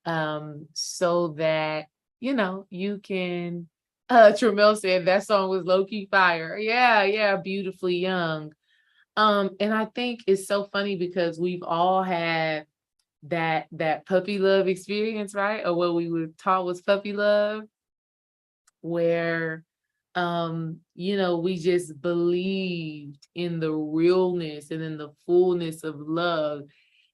so that, you can, Tramel said that song was low-key fire. Yeah, yeah, beautifully young. And I think it's so funny because we've all had that puppy love experience, right? Or what we were taught was puppy love, where we just believed in the realness and in the fullness of love,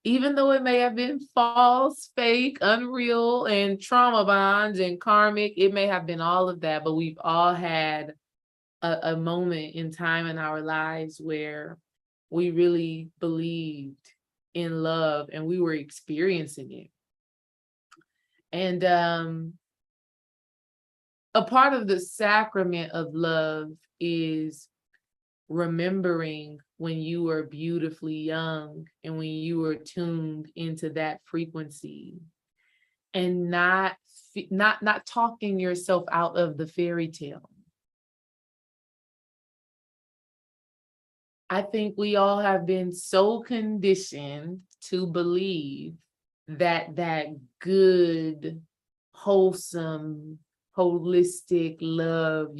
even though it may have been false, fake, unreal, and trauma bonds and karmic. It may have been all of that, but we've all had a moment in time in our lives where we really believed in love and we were experiencing it. And a part of the sacrament of love is remembering when you were beautifully young and when you were tuned into that frequency, and not talking yourself out of the fairy tale. I think we all have been so conditioned to believe that good, wholesome, holistic love,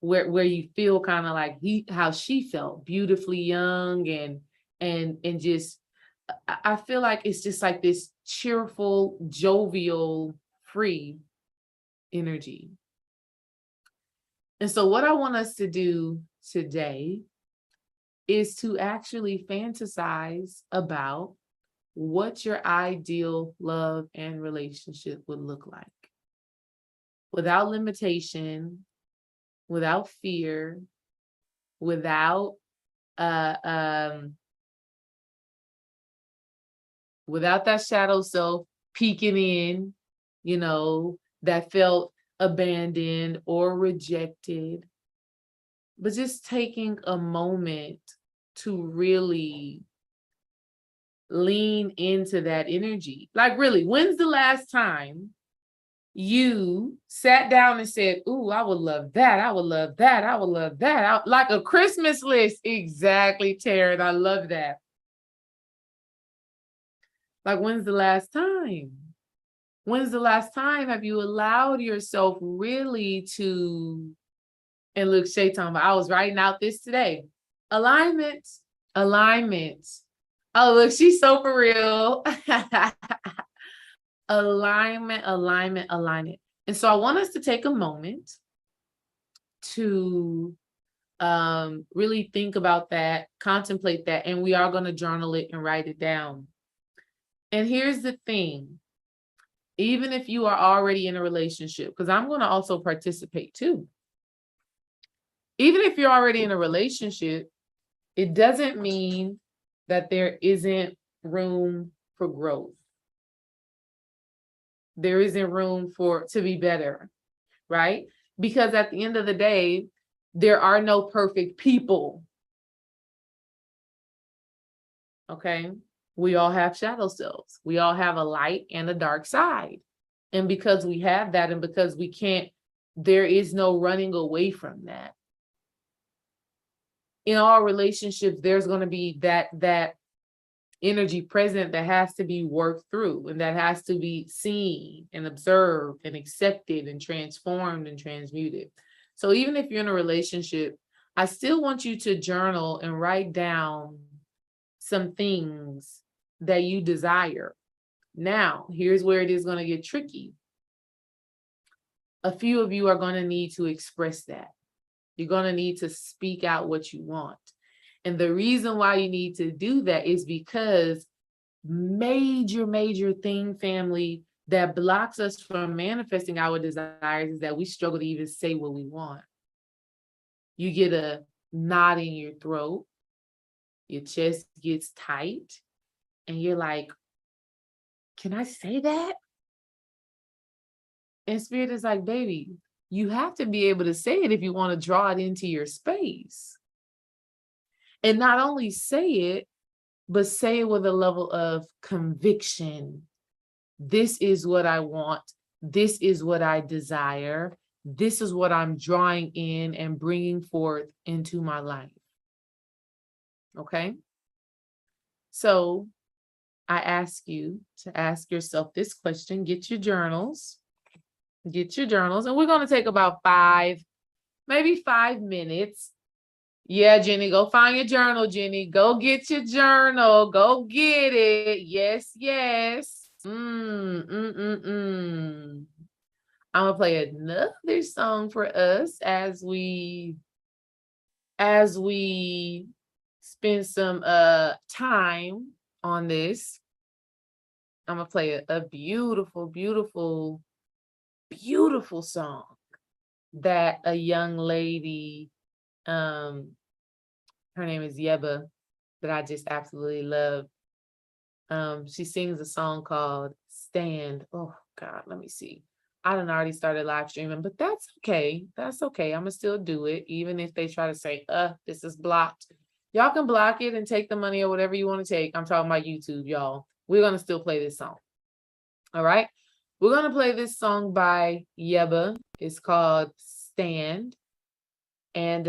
where you feel kind of like how she felt, beautifully young, and just, I feel like it's just like this cheerful, jovial, free energy. And so what I want us to do today is to actually fantasize about what your ideal love and relationship would look like, without limitation, without fear, without without that shadow self peeking in, that felt abandoned or rejected, but just taking a moment to really lean into that energy. Like, really, when's the last time you sat down and said, "Ooh, I would love that. I would love that. I would love that." Like a Christmas list. Exactly, Taryn. I love that. Like, when's the last time? When's the last time have you allowed yourself really to, and look, Shaitan, I was writing out this today. Alignment. Oh, look, she's so for real. Alignment. And so I want us to take a moment to really think about that, contemplate that, and we are going to journal it and write it down. And here's the thing. Even if you are already in a relationship, because I'm going to also participate too. Even if you're already in a relationship, it doesn't mean that there isn't room for growth. There isn't room to be better, right? Because at the end of the day, there are no perfect people. Okay? We all have shadow selves. We all have a light and a dark side. And because we have that, and because we can't, there is no running away from that. In all relationships, there's going to be that energy present that has to be worked through, and that has to be seen and observed and accepted and transformed and transmuted. So even if you're in a relationship, I still want you to journal and write down some things that you desire. Now, here's where it is going to get tricky. A few of you are going to need to express that. You're going to need to speak out what you want. And the reason why you need to do that is because major thing, family, that blocks us from manifesting our desires is that we struggle to even say what we want. You get a knot in your throat, your chest gets tight, and you're like, can I say that? And Spirit is like, baby, you have to be able to say it if you want to draw it into your space. And not only say it, but say it with a level of conviction. This is what I want. This is what I desire. This is what I'm drawing in and bringing forth into my life. Okay? So I ask you to ask yourself this question. Get your journals. Get your journals. And we're going to take about maybe 5 minutes. Yeah, Jenny, go find your journal, Jenny. Go get your journal. Go get it. Yes, yes. I'm gonna play another song for us as we spend some time on this. I'm gonna play a beautiful, beautiful, beautiful song that a young lady, her name is Yeba, that I just absolutely love. She sings a song called Stand. Oh God, let me see. I done already started live streaming, but that's okay. That's okay. I'm gonna still do it, even if they try to say, this is blocked. Y'all can block it and take the money or whatever you want to take. I'm talking about YouTube, y'all. We're gonna still play this song. All right. We're gonna play this song by Yeba. It's called Stand. And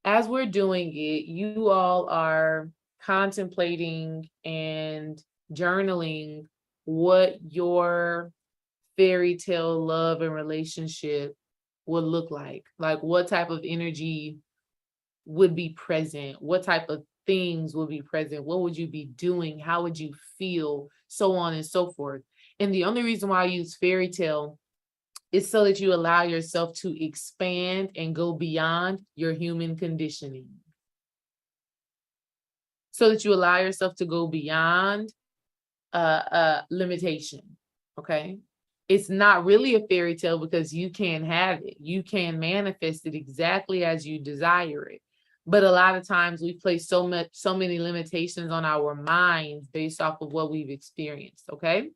as we're doing it, you all are contemplating and journaling what your fairy tale love and relationship would look like what type of energy would be present, what type of things would be present, what would you be doing, how would you feel, so on and so forth. And the only reason why I use fairy tale is so that you allow yourself to expand and go beyond your human conditioning. So that you allow yourself to go beyond limitation, okay? It's not really a fairy tale because you can have it. You can manifest it exactly as you desire it. But a lot of times we place so many limitations on our minds based off of what we've experienced, okay?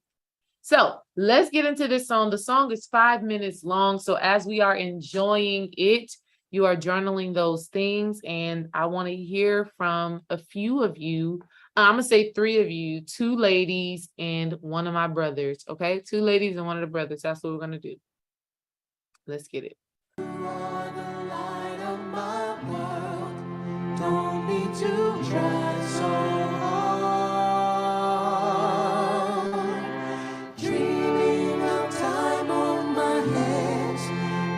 So let's get into this song. The song is 5 minutes long. So as we are enjoying it, you are journaling those things. And I want to hear from a few of you. I'm going to say 3 of you, 2 ladies and one of my brothers. Okay. 2 ladies and one of the brothers. That's what we're going to do. Let's get it. You are the light of my world. Don't need to try so hard. Dreaming of time on my hands,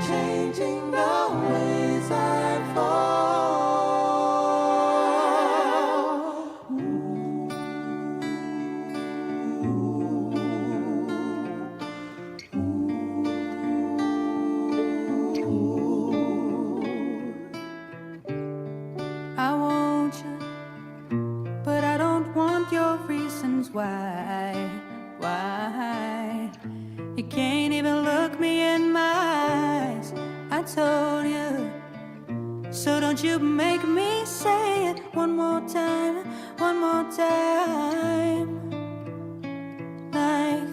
changing the ways I fall. I want you, but I don't want your reasons why. You can't even look me in my eyes. I told you, so don't you make me say it one more time. Like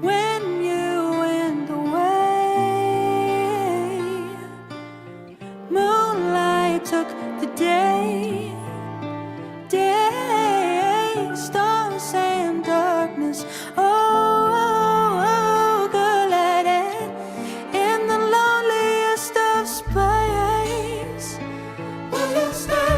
when you went away, moonlight took the day, stars and darkness. Oh, good at it in the loneliest of space. Will you stand?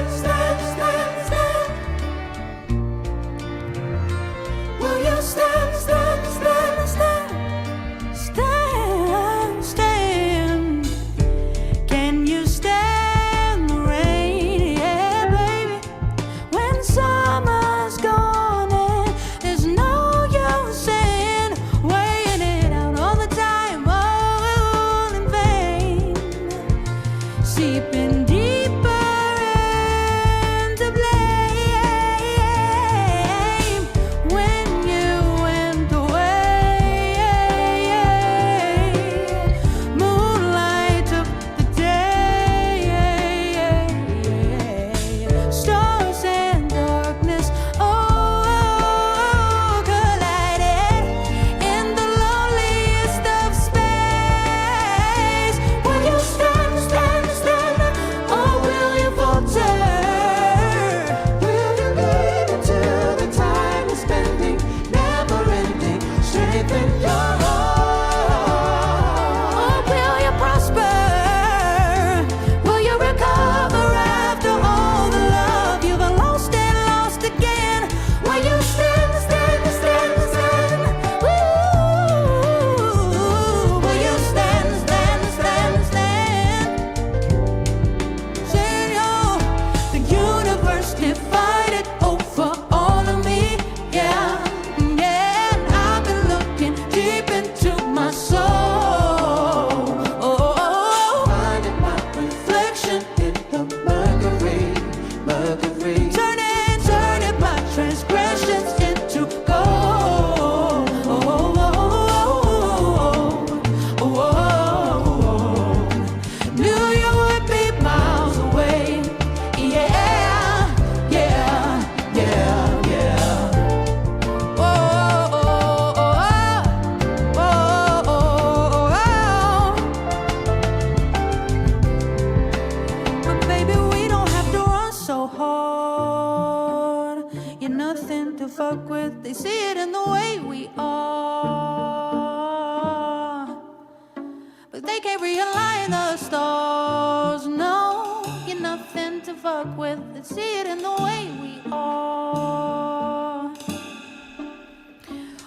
in the stars. No, you're nothing to fuck with. See it in the way we are.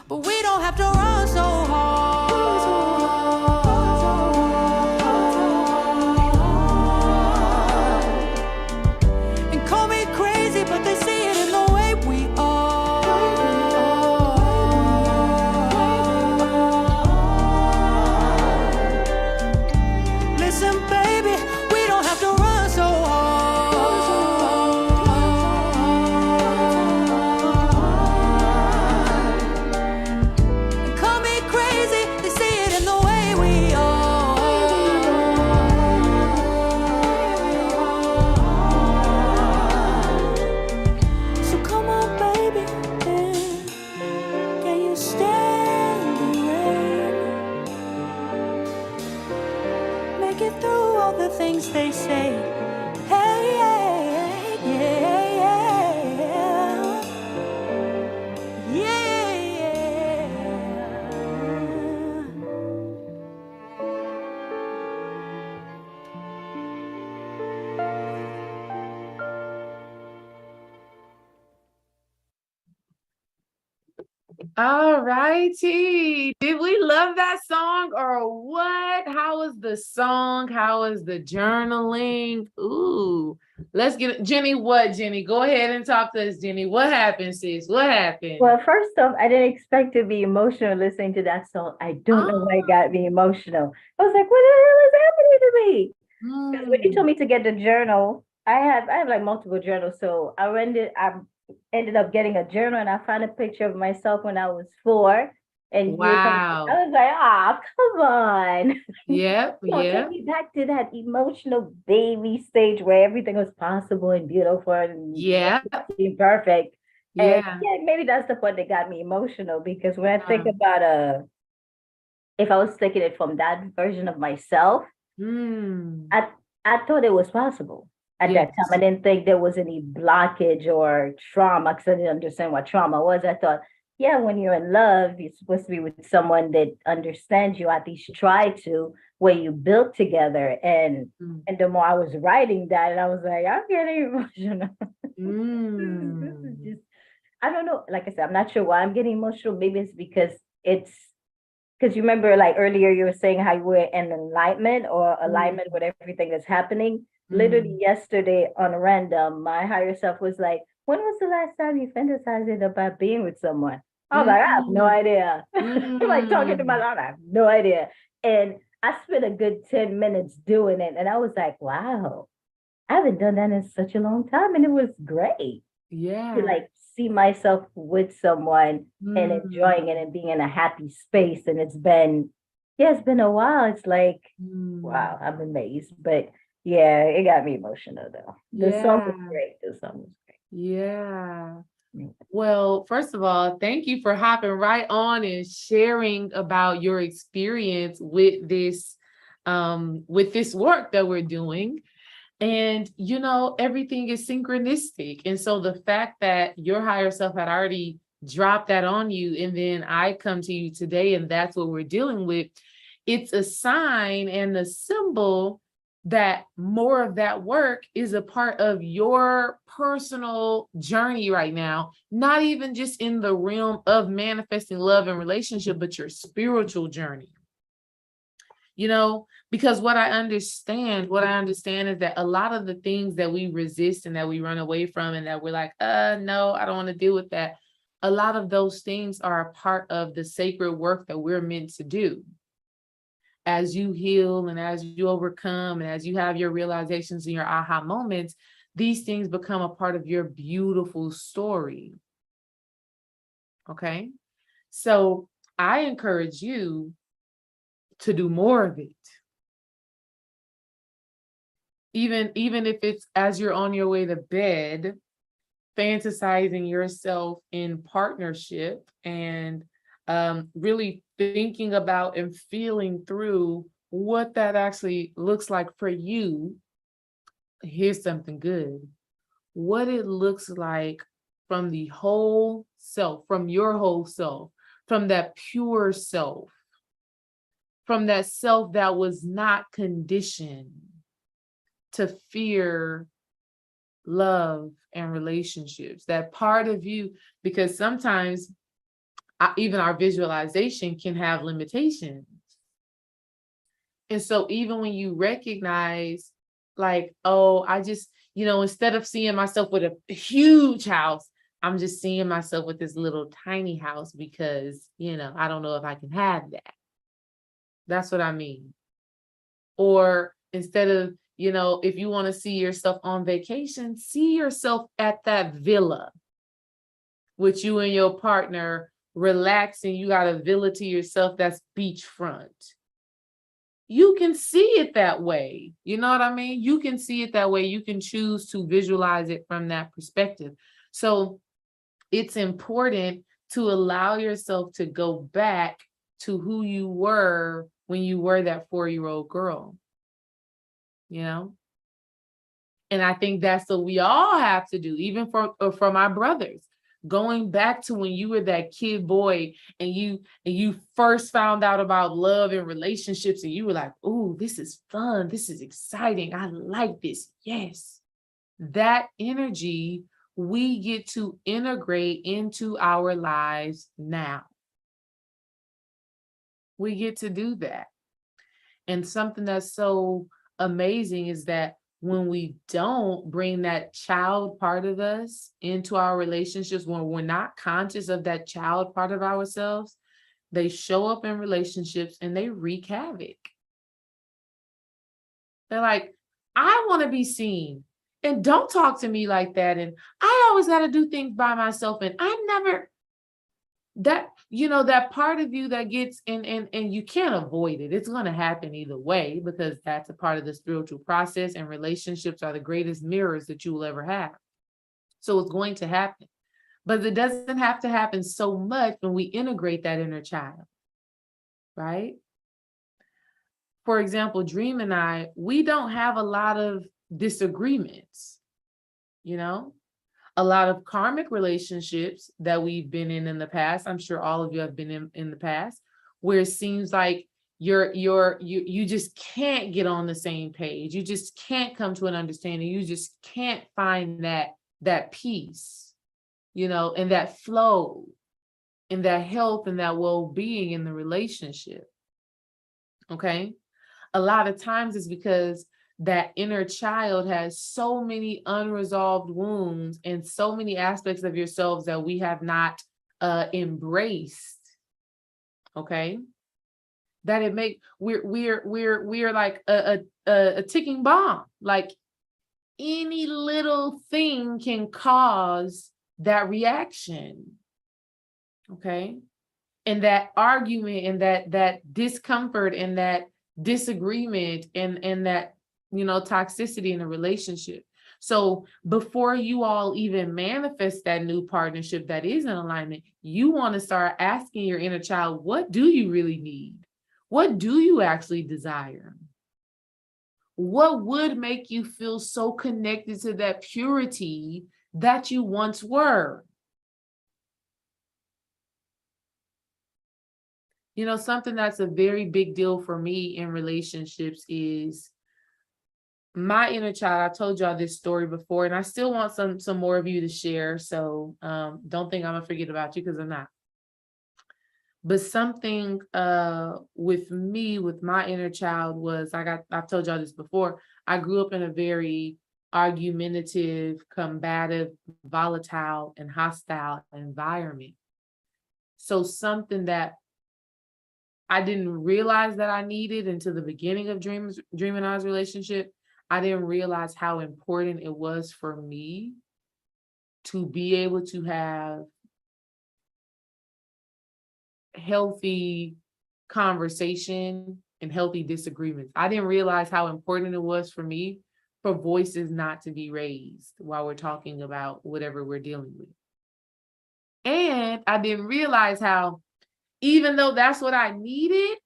But we don't have to run so hard. And call me crazy, but they see it in the way we are. Listen, baby, we don't have to run so hard. And call me crazy, they see it in the way we are. So come on, baby, can you stand the rain? Make it through all the things they say. Hey, yeah, yeah, yeah, All righty. Did we love that song or what? How was the song? How was the journaling? Ooh, let's get Jenny. What, Jenny? Go ahead and talk to us, Jenny. What happened, sis? What happened? Well, first off, I didn't expect to be emotional listening to that song. I don't know why it got me emotional. I was like, what the hell is happening to me? Because when you told me to get the journal, I have like multiple journals. So I ended up getting a journal and I found a picture of myself when I was 4. And Wow. I was like, oh, come on. Yep, So yep. take me back to that emotional baby stage where everything was possible and beautiful and Yeah, perfect. And yeah. yeah, maybe that's the part that got me emotional because when I think Wow. about if I was taking it from that version of myself, I thought it was possible at that Yes. time. I didn't think there was any blockage or trauma because I didn't understand what trauma was. I thought, yeah, when you're in love, you're supposed to be with someone that understands you, at least try to, where you build together. And the more I was writing that, and I was like, I'm getting emotional. This is just, I don't know. Like I said, I'm not sure why I'm getting emotional. Maybe it's because you remember like earlier you were saying how you were in alignment or alignment with everything that's happening. Literally yesterday on random, my higher self was like, when was the last time you fantasized about being with someone? I was like, I have no idea. Like talking to my mom, I have no idea. And I spent a good 10 minutes doing it. And I was like, wow, I haven't done that in such a long time. And it was great to like see myself with someone and enjoying it and being in a happy space. And it's been a while. It's like, wow, I'm amazed. But yeah, it got me emotional though. The song was great. The song was great. Yeah. Well, first of all, thank you for hopping right on and sharing about your experience with this work that we're doing. And everything is synchronistic. And so the fact that your higher self had already dropped that on you, and then I come to you today, and that's what we're dealing with, it's a sign and a symbol that more of that work is a part of your personal journey right now, not even just in the realm of manifesting love and relationship, but your spiritual journey. Because what I understand is that a lot of the things that we resist and that we run away from and that we're like, no, I don't want to deal with that. A lot of those things are a part of the sacred work that we're meant to do. As you heal and as you overcome and as you have your realizations and your aha moments, these things become a part of your beautiful story. Okay? So I encourage you to do more of it. Even if it's as you're on your way to bed, fantasizing yourself in partnership and really thinking about and feeling through what that actually looks like for you. Here's something good. What it looks like from the whole self, from your whole self, from that pure self, from that self that was not conditioned to fear love and relationships, that part of you, because sometimes even our visualization can have limitations. And so even when you recognize, like, oh, I just, instead of seeing myself with a huge house, I'm just seeing myself with this little tiny house because, I don't know if I can have that. That's what I mean. Or instead of, if you want to see yourself on vacation, see yourself at that villa with you and your partner relaxing. You got a villa to yourself that's beachfront. You can see it that way. You know what I mean? You can see it that way. You can choose to visualize it from that perspective. So it's important to allow yourself to go back to who you were when you were that 4-year-old girl. And I think that's what we all have to do, even for my brothers. Going back to when you were that kid boy and you first found out about love and relationships, and you were like, "Ooh, this is fun. This is exciting. I like this." Yes. That energy we get to integrate into our lives now. We get to do that. And something that's so amazing is that when we don't bring that child part of us into our relationships, when we're not conscious of that child part of ourselves, they show up in relationships and they wreak havoc. They're like, I want to be seen, and don't talk to me like that. And I always got to do things by myself. And I never, that part of you that gets and you can't avoid it. It's going to happen either way, because that's a part of the spiritual process, and relationships are the greatest mirrors that you will ever have. So it's going to happen, but it doesn't have to happen so much when we integrate that inner child, right? For example, Dream and I, we don't have a lot of disagreements, a lot of karmic relationships that we've been in the past. I'm sure all of you have been in the past, where it seems like you just can't get on the same page. You just can't come to an understanding. You just can't find that peace, and that flow and that health and that well-being in the relationship. Okay. A lot of times it's because that inner child has so many unresolved wounds and so many aspects of yourselves that we have not embraced. Okay, that we're like a ticking bomb. Like any little thing can cause that reaction. Okay, and that argument and that discomfort and that disagreement and that toxicity in a relationship. So before you all even manifest that new partnership that is in alignment, you want to start asking your inner child, what do you really need? What do you actually desire? What would make you feel so connected to that purity that you once were? Something that's a very big deal for me in relationships is my inner child. I told y'all this story before, and I still want some more of you to share. So don't think I'm gonna forget about you, because I'm not. But something with me, with my inner child, was I've told y'all this before. I grew up in a very argumentative, combative, volatile, and hostile environment. So something that I didn't realize that I needed until the beginning of Dream and I's relationship. I didn't realize how important it was for me to be able to have healthy conversation and healthy disagreements. I didn't realize how important it was for me for voices not to be raised while we're talking about whatever we're dealing with. And I didn't realize how, even though that's what I needed,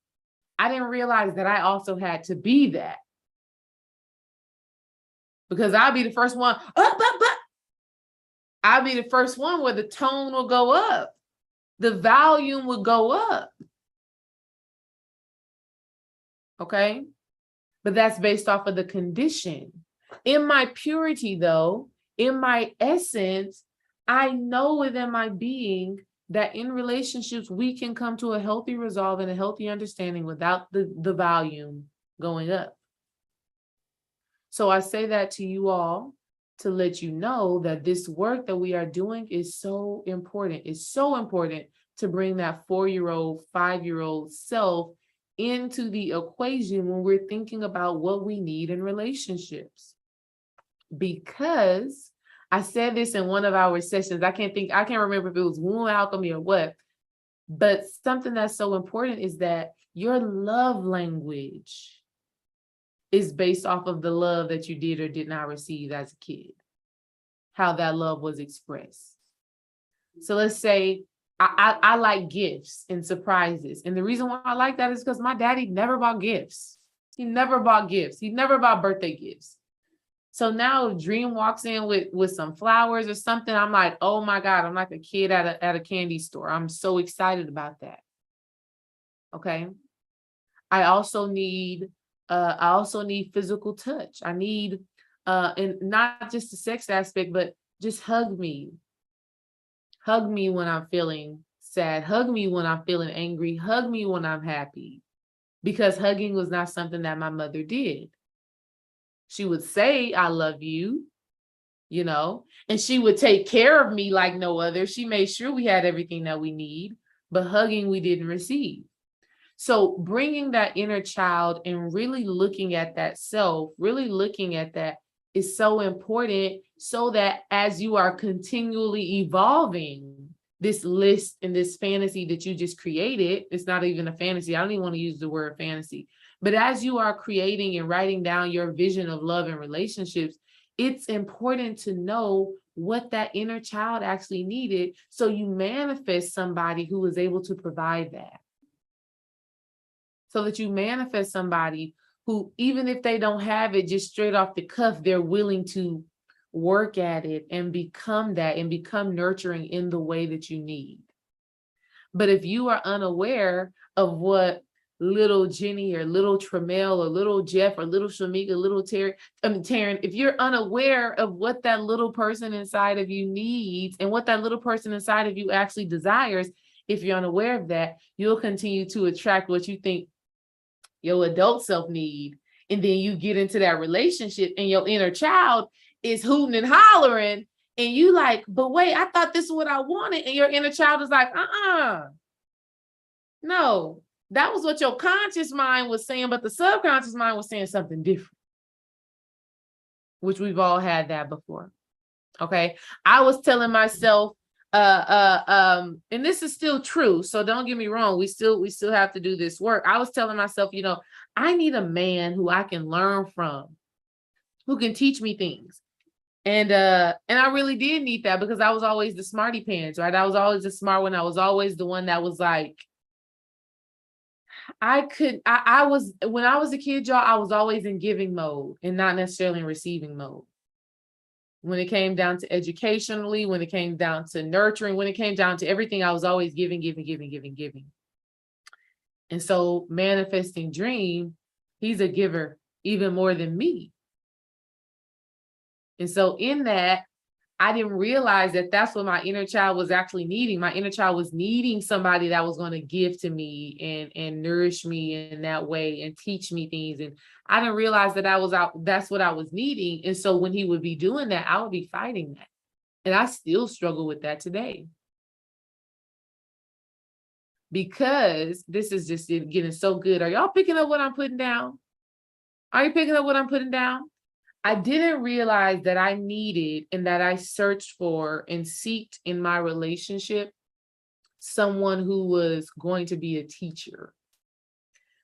I didn't realize that I also had to be that. Because I'll be the first one, I'll be the first one where the tone will go up. The volume will go up. Okay. But that's based off of the condition. In my purity, though, in my essence, I know within my being that in relationships, we can come to a healthy resolve and a healthy understanding without the volume going up. So I say that to you all to let you know that this work that we are doing is so important. It's so important to bring that 4-year-old, 5-year-old self into the equation when we're thinking about what we need in relationships. Because I said this in one of our sessions, I can't remember if it was womb alchemy or what, but something that's so important is that your love language is based off of the love that you did or did not receive as a kid, how that love was expressed. So let's say I like gifts and surprises. And the reason why I like that is because my daddy never bought gifts. He never bought gifts. He never bought birthday gifts. So now if Dream walks in with some flowers or something, I'm like, oh my God, I'm like a kid at a candy store. I'm so excited about that. Okay. I also need physical touch. I need and not just the sex aspect, but just hug me. Hug me when I'm feeling sad. Hug me when I'm feeling angry. Hug me when I'm happy. Because hugging was not something that my mother did. She would say, I love you, and she would take care of me like no other. She made sure we had everything that we need, but hugging we didn't receive. So bringing that inner child and really looking at that self, really looking at that is so important, so that as you are continually evolving this list and this fantasy that you just created, it's not even a fantasy. I don't even want to use the word fantasy, but as you are creating and writing down your vision of love and relationships, it's important to know what that inner child actually needed, so you manifest somebody who is able to provide that. So that you manifest somebody who, even if they don't have it just straight off the cuff, they're willing to work at it and become that and become nurturing in the way that you need. But if you are unaware of what little Jenny or little Tramel or little Jeff or little Shamika, little Taryn, if you're unaware of what that little person inside of you needs and what that little person inside of you actually desires, if you're unaware of that, you'll continue to attract what you think your adult self need. And then you get into that relationship and your inner child is hooting and hollering. And you like, but wait, I thought this is what I wanted. And your inner child is like, no, that was what your conscious mind was saying, but the subconscious mind was saying something different, which we've all had that before. Okay. I was telling myself, and this is still true, so don't get me wrong, we still have to do this work. I was telling myself, I need a man who I can learn from, who can teach me things. And I really did need that, because I was always the smarty pants, right? I was always the smart one. I was always the one that was like, I was, when I was a kid, y'all, I was always in giving mode and not necessarily in receiving mode. When it came down to educationally, when it came down to nurturing, when it came down to everything, I was always giving. And so manifesting Dream, he's a giver even more than me. And so in that, I didn't realize that that's what my inner child was actually needing. My inner child was needing somebody that was going to give to me and nourish me in that way and teach me things. And I didn't realize that that's what I was needing. And so when he would be doing that, I would be fighting that. And I still struggle with that today. Because this is just getting so good. Are y'all picking up what I'm putting down? Are you picking up what I'm putting down? I didn't realize that I needed and that I searched for and sought in my relationship someone who was going to be a teacher,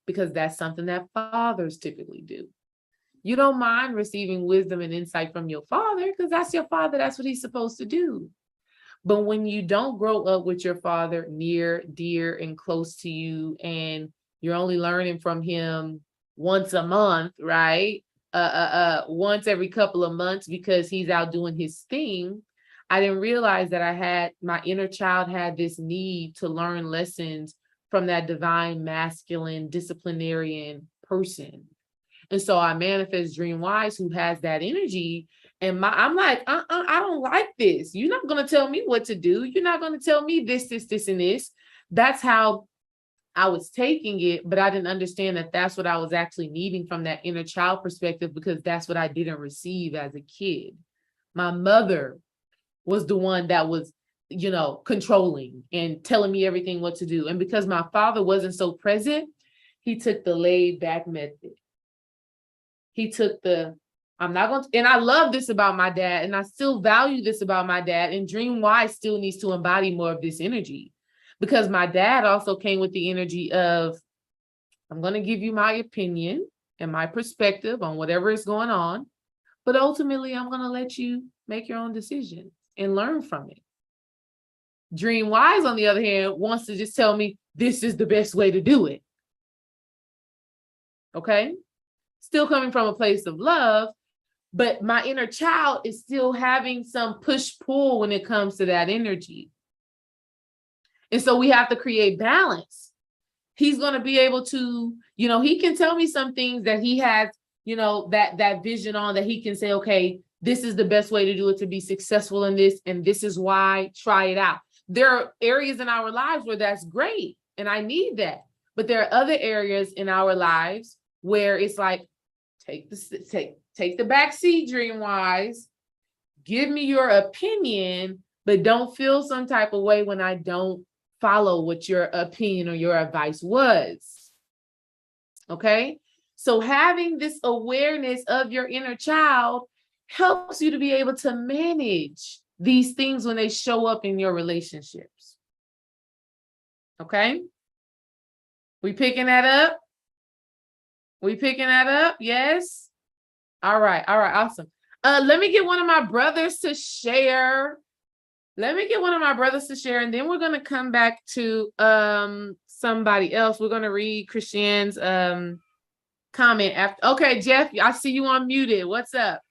because that's something that fathers typically do. You don't mind receiving wisdom and insight from your father, because that's your father. That's what he's supposed to do. But when you don't grow up with your father near, dear, and close to you, and you're only learning from him once a month, right? Once every couple of months because he's out doing his thing, I didn't realize that my inner child had this need to learn lessons from that divine masculine disciplinarian person. And so I manifest Dream Wise, who has that energy. And I'm like, I don't like this. You're not going to tell me what to do. You're not going to tell me this, and this. That's how I was taking it, but I didn't understand that that's what I was actually needing from that inner child perspective, because that's what I didn't receive as a kid. My mother was the one that was, controlling and telling me everything what to do. And because my father wasn't so present, he took the laid back method. He took I'm not going to, and I love this about my dad, and I still value this about my dad, and Dream Wise still needs to embody more of this energy, because my dad also came with the energy of, I'm going to give you my opinion and my perspective on whatever is going on, but ultimately I'm going to let you make your own decisions and learn from it. Dream Wise, on the other hand, wants to just tell me this is the best way to do it. Okay? Still coming from a place of love, but my inner child is still having some push-pull when it comes to that energy. And so we have to create balance. He's going to be able to, he can tell me some things that he has, that vision on, that he can say, okay, this is the best way to do it to be successful in this, and this is why, try it out. There are areas in our lives where that's great, and I need that. But there are other areas in our lives where it's like, take the back seat, Dream Wise. Give me your opinion, but don't feel some type of way when I don't follow what your opinion or your advice was. Okay? So having this awareness of your inner child helps you to be able to manage these things when they show up in your relationships. Okay? We picking that up? Yes? All right, awesome. Let me get one of my brothers to share. And then we're going to come back to somebody else. We're going to read Christian's comment after. Okay, Jeff, I see you unmuted. What's up?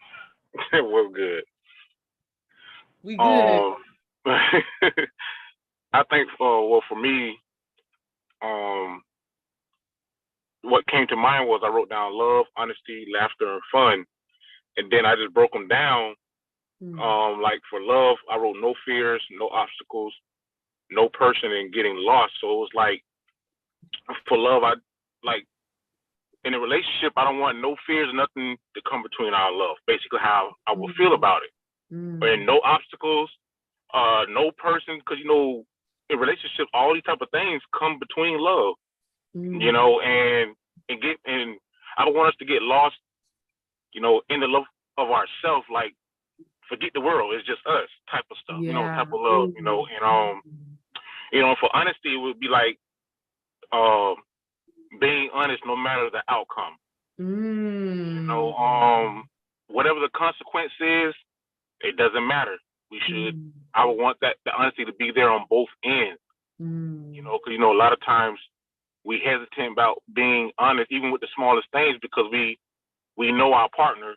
We're good. We good. I think for me, what came to mind was I wrote down love, honesty, laughter, and fun. And then I just broke them down. Like for love, I wrote no fears, no obstacles, no person in getting lost. So it was like, for love, I like in a relationship, I don't want no fears, nothing to come between our love. Basically, how I will feel about it. And no obstacles, no person, because in relationships, all these type of things come between love. And I don't want us to get lost, in the love of ourselves, like forget the world, it's just us type of stuff, type of love, and for honesty, it would be like being honest no matter the outcome. Whatever the consequence is, it doesn't matter. I would want the honesty to be there on both ends. Because a lot of times we hesitate about being honest, even with the smallest things, because we know our partner.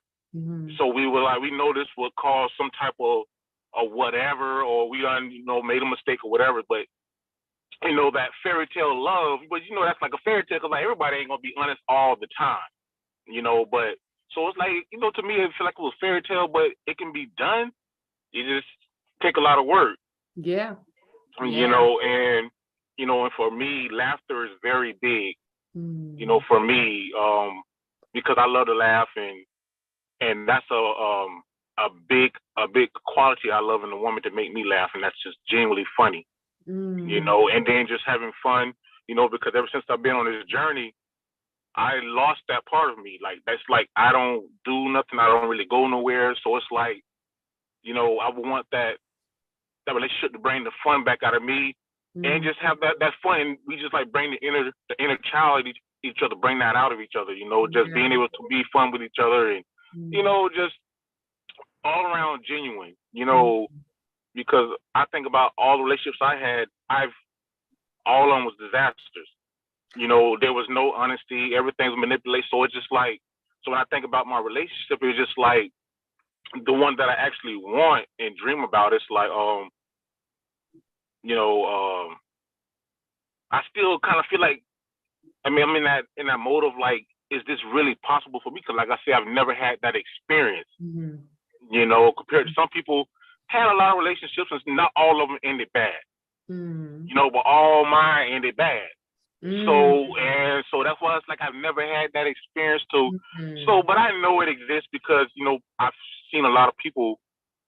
So we know this will cause some type of whatever, or we made a mistake or whatever. But that fairy tale love, but that's like a fairy tale, because like everybody ain't gonna be honest all the time. But so it's like, to me it feel like it was fairy tale, but it can be done. You just take a lot of work. Yeah. And for me, laughter is very big. For me, because I love to laugh, and that's a big quality I love in a woman, to make me laugh, and that's just genuinely funny. And then just having fun, because ever since I've been on this journey, I lost that part of me. Like, that's like, I don't do nothing, I don't really go nowhere. So it's like, I would want that relationship to bring the fun back out of me, and just have that fun. We just like bring the inner child in each other, bring that out of each other, just being able to be fun with each other, and just all around genuine, because I think about all the relationships I had, all of them was disasters. There was no honesty, everything was manipulated. So it's just like, so when I think about my relationship, it's just like the one that I actually want and dream about. It's like, I still kind of feel like, I'm in that mode of like, is this really possible for me? Because like I said, I've never had that experience. Mm-hmm. You know, compared to some people had a lot of relationships and not all of them ended bad. Mm-hmm. You know, but all mine ended bad. Mm-hmm. So that's why it's like I've never had that experience to. Mm-hmm. So, but I know it exists because you know I've seen a lot of people,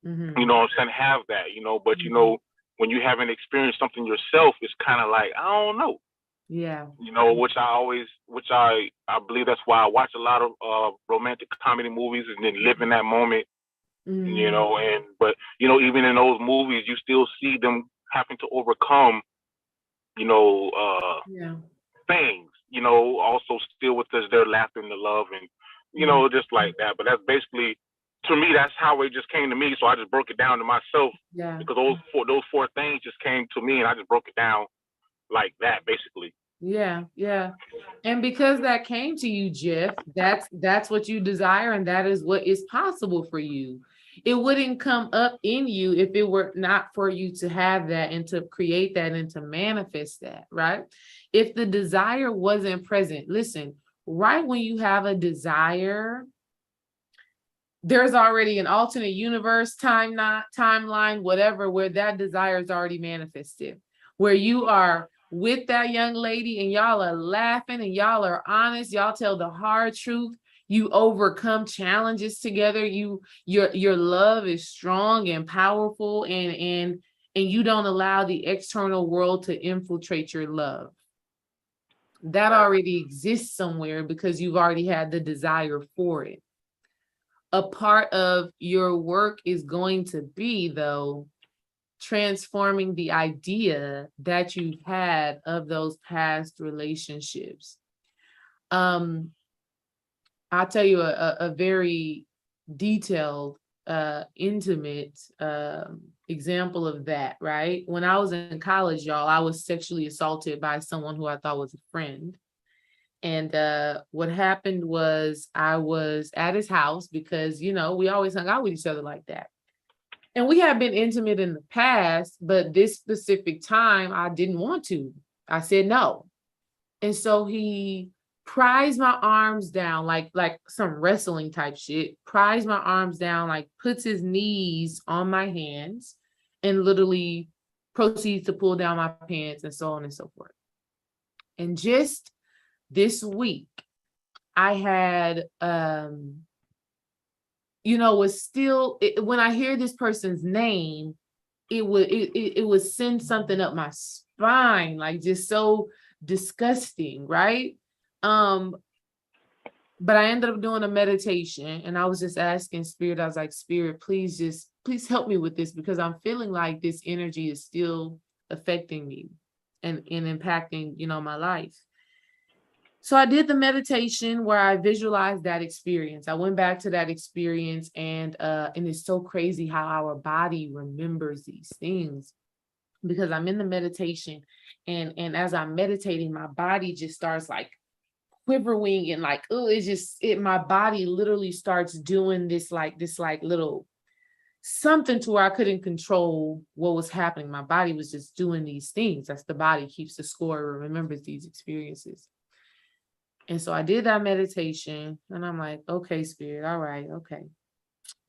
Mm-hmm. you know, what I'm saying, have that. You know, but you Mm-hmm. know when you haven't experienced something yourself, it's kind of like I don't know. Yeah. You know, which I believe that's why I watch a lot of romantic comedy movies and then live in that moment. You Mm-hmm. know, but you know, even in those movies, you still see them having to overcome, you know, Yeah. things. You know, also still with their laughter and the love and you Mm-hmm. know, just like that. But that's basically, to me, that's how it just came to me. So I just broke it down to myself Yeah. because those four things just came to me, and I just broke it down like that, basically. Yeah. Yeah. And because that came to you, Jeff, that's what you desire, and that is what is possible for you. It wouldn't come up in you if it were not for you to have that and to create that and to manifest that, right? If the desire wasn't present, listen, right when you have a desire, there's already an alternate universe, timeline, whatever, where that desire is already manifested, where you are with that young lady and y'all are laughing and y'all are honest, y'all tell the hard truth, you overcome challenges together, your love is strong and powerful, and you don't allow the external world to infiltrate your love. That already exists somewhere because you've already had the desire for it. A part of your work is going to be, though, transforming the idea that you've had of those past relationships. I'll tell you a very detailed, intimate example of that, right? When I was in college, y'all, I was sexually assaulted by someone who I thought was a friend. And what happened was I was at his house because, you know, we always hung out with each other like that. And we had been intimate in the past, but this specific time I didn't want to. I said no. And so he pries my arms down like some wrestling type shit, pries my arms down, like puts his knees on my hands and literally proceeds to pull down my pants and so on and so forth. And just this week, I had, you know, was still, when I hear this person's name, it would send something up my spine, like just so disgusting, right? But I ended up doing a meditation and I was just asking Spirit, I was like, Spirit, please help me with this because I'm feeling like this energy is still affecting me and impacting, you know, my life. So I did the meditation where I visualized that experience. I went back to that experience and it's so crazy how our body remembers these things because I'm in the meditation and as I'm meditating, my body just starts like quivering and like, oh, my body literally starts doing this like little something to where I couldn't control what was happening. My body was just doing these things. That's the body keeps the score, remembers these experiences. And so I did that meditation and I'm like, okay, Spirit, all right, okay.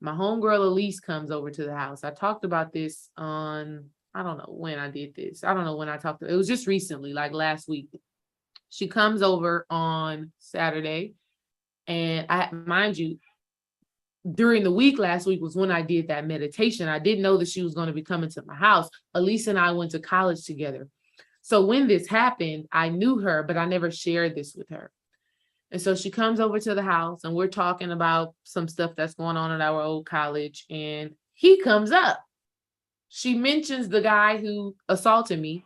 My homegirl Elise comes over to the house. I talked about this on, I don't know when I did this. I don't know when I talked to, it was just recently, like last week. She comes over on Saturday and mind you, during the week last week was when I did that meditation. I didn't know that she was going to be coming to my house. Elise and I went to college together. So when this happened, I knew her, but I never shared this with her. And so she comes over to the house and we're talking about some stuff that's going on at our old college. And he comes up. She mentions the guy who assaulted me.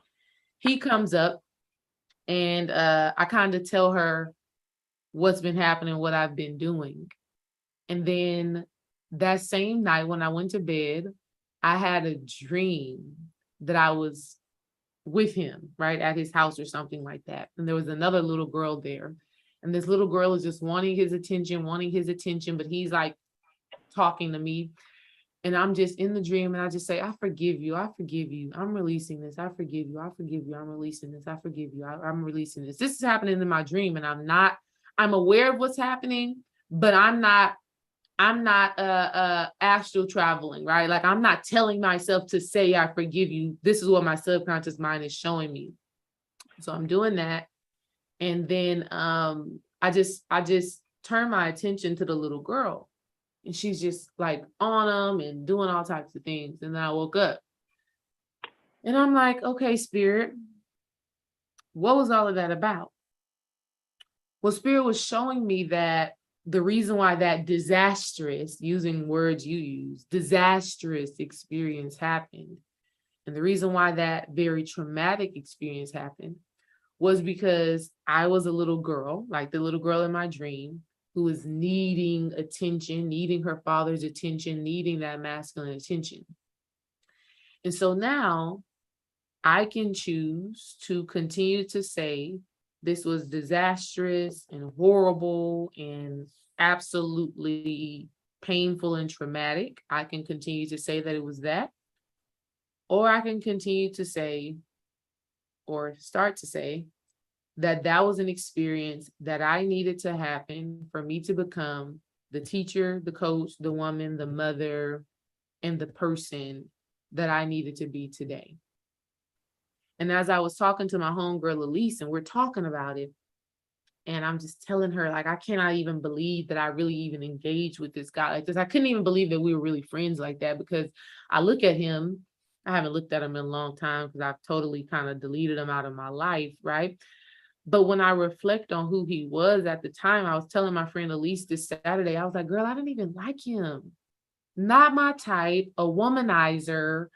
He comes up and I kind of tell her what's been happening, what I've been doing. And then that same night when I went to bed, I had a dream that I was with him, right, at his house or something like that. And there was another little girl there. And this little girl is just wanting his attention, but he's like talking to me. And I'm just in the dream and I just say, I forgive you. I'm releasing this. I forgive you. I'm releasing this. I forgive you. I'm releasing this. This is happening in my dream and I'm I'm aware of what's happening, but I'm not astral traveling, right? Like I'm not telling myself to say I forgive you. This is what my subconscious mind is showing me. So I'm doing that. And then I just turn my attention to the little girl. And she's just like on them and doing all types of things. And then I woke up. And I'm like, okay, Spirit, what was all of that about? Well, Spirit was showing me that the reason why that disastrous, using words you use, disastrous experience happened, and the reason why that very traumatic experience happened was because I was a little girl, like the little girl in my dream, who was needing attention, needing her father's attention, needing that masculine attention. And so now I can choose to continue to say this was disastrous and horrible and absolutely painful and traumatic. I can continue to say that it was that. Or I can continue to say, or start to say, that that was an experience that I needed to happen for me to become the teacher, the coach, the woman, the mother, and the person that I needed to be today. And as I was talking to my homegirl, Elise, and we're talking about it, and I'm just telling her, like, I cannot even believe that I really even engaged with this guy like this. I couldn't even believe that we were really friends like that, because I look at him, I haven't looked at him in a long time because I've totally kind of deleted him out of my life, right? But when I reflect on who he was at the time, I was telling my friend Elise this Saturday, I was like, girl, I didn't even like him. Not my type, a womanizer,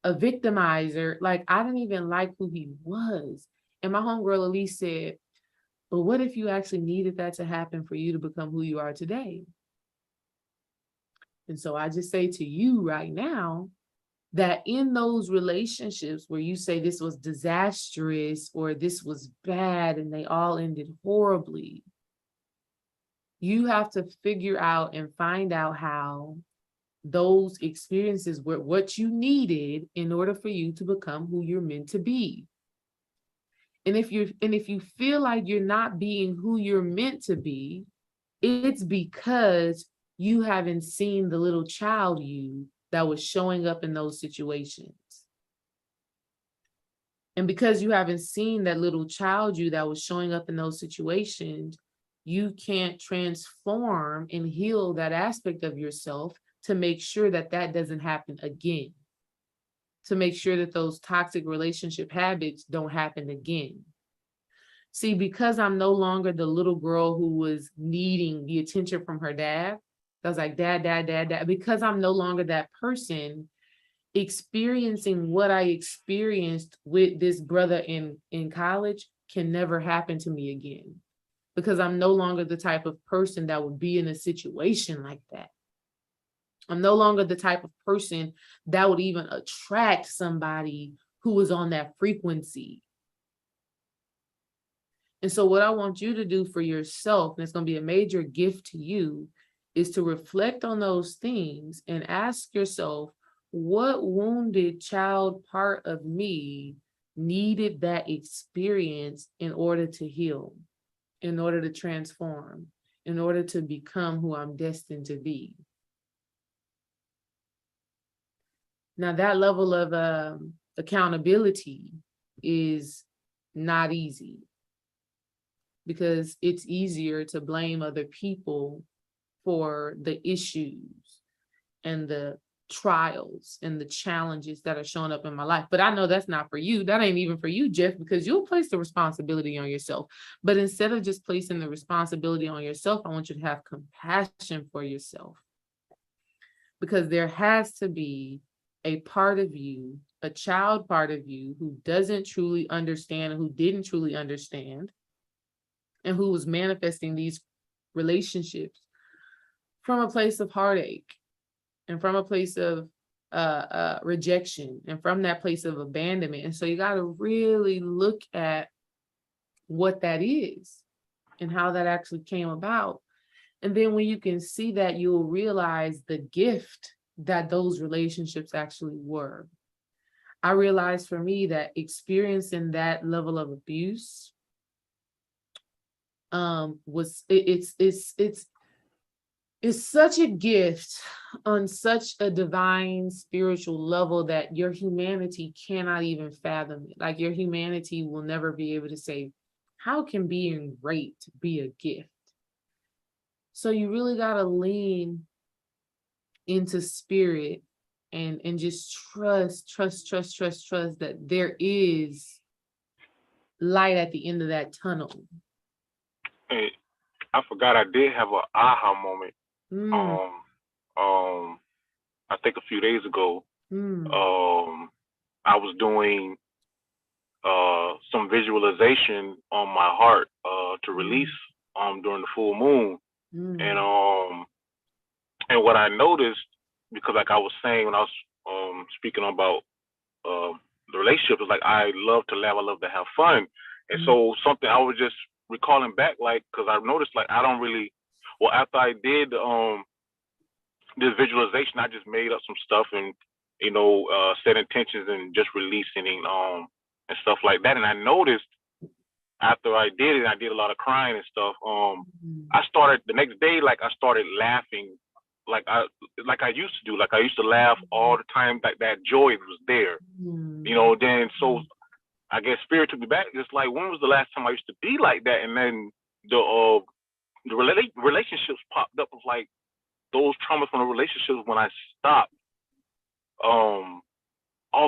a victimizer. Like, I didn't even like who he was. And my homegirl Elise said, but what if you actually needed that to happen for you to become who you are today? And so I just say to you right now that in those relationships where you say this was disastrous or this was bad and they all ended horribly, you have to figure out and find out how those experiences were what you needed in order for you to become who you're meant to be. And if you feel like you're not being who you're meant to be, it's because you haven't seen the little child you that was showing up in those situations. And because you haven't seen that little child you that was showing up in those situations, you can't transform and heal that aspect of yourself to make sure that that doesn't happen again, to make sure that those toxic relationship habits don't happen again. See, because I'm no longer the little girl who was needing the attention from her dad, I was like, dad, dad, dad, dad. Because I'm no longer that person, experiencing what I experienced with this brother in college can never happen to me again. Because I'm no longer the type of person that would be in a situation like that. I'm no longer the type of person that would even attract somebody who was on that frequency. And so what I want you to do for yourself, and it's going to be a major gift to you, is to reflect on those things and ask yourself, what wounded child part of me needed that experience in order to heal, in order to transform, in order to become who I'm destined to be? Now, that level of accountability is not easy, because it's easier to blame other people for the issues and the trials and the challenges that are showing up in my life. But I know that's not for you. That ain't even for you, Jeff, because you'll place the responsibility on yourself. But instead of just placing the responsibility on yourself, I want you to have compassion for yourself, because there has to be a part of you, a child part of you, who doesn't truly understand, who didn't truly understand, and who was manifesting these relationships from a place of heartache and from a place of rejection and from that place of abandonment. And so you got to really look at what that is and how that actually came about. And then when you can see that, you'll realize the gift that those relationships actually were. I realized for me that experiencing that level of abuse was it's such a gift on such a divine spiritual level that your humanity cannot even fathom it. Like your humanity will never be able to say, how can being raped be a gift? So you really got to lean into spirit and just trust that there is light at the end of that tunnel. And I forgot I did have an aha moment. I think a few days ago, I was doing some visualization on my heart to release during the full moon. And what I noticed, because like I was saying when I was speaking about the relationship, is like I love to laugh, I love to have fun. And so something I was just recalling back, like, because I noticed like I don't really, well, after I did this visualization, I just made up some stuff and, you know, set intentions and just releasing and stuff like that. And I noticed after I did it, I did a lot of crying and stuff. I started the next day, like I started laughing like I used to do. Like I used to laugh all the time, like that joy was there. You know, then so I guess spirit took me back. Just like, when was the last time I used to be like that? And then the relationships popped up of like those traumas from the relationships when I stopped all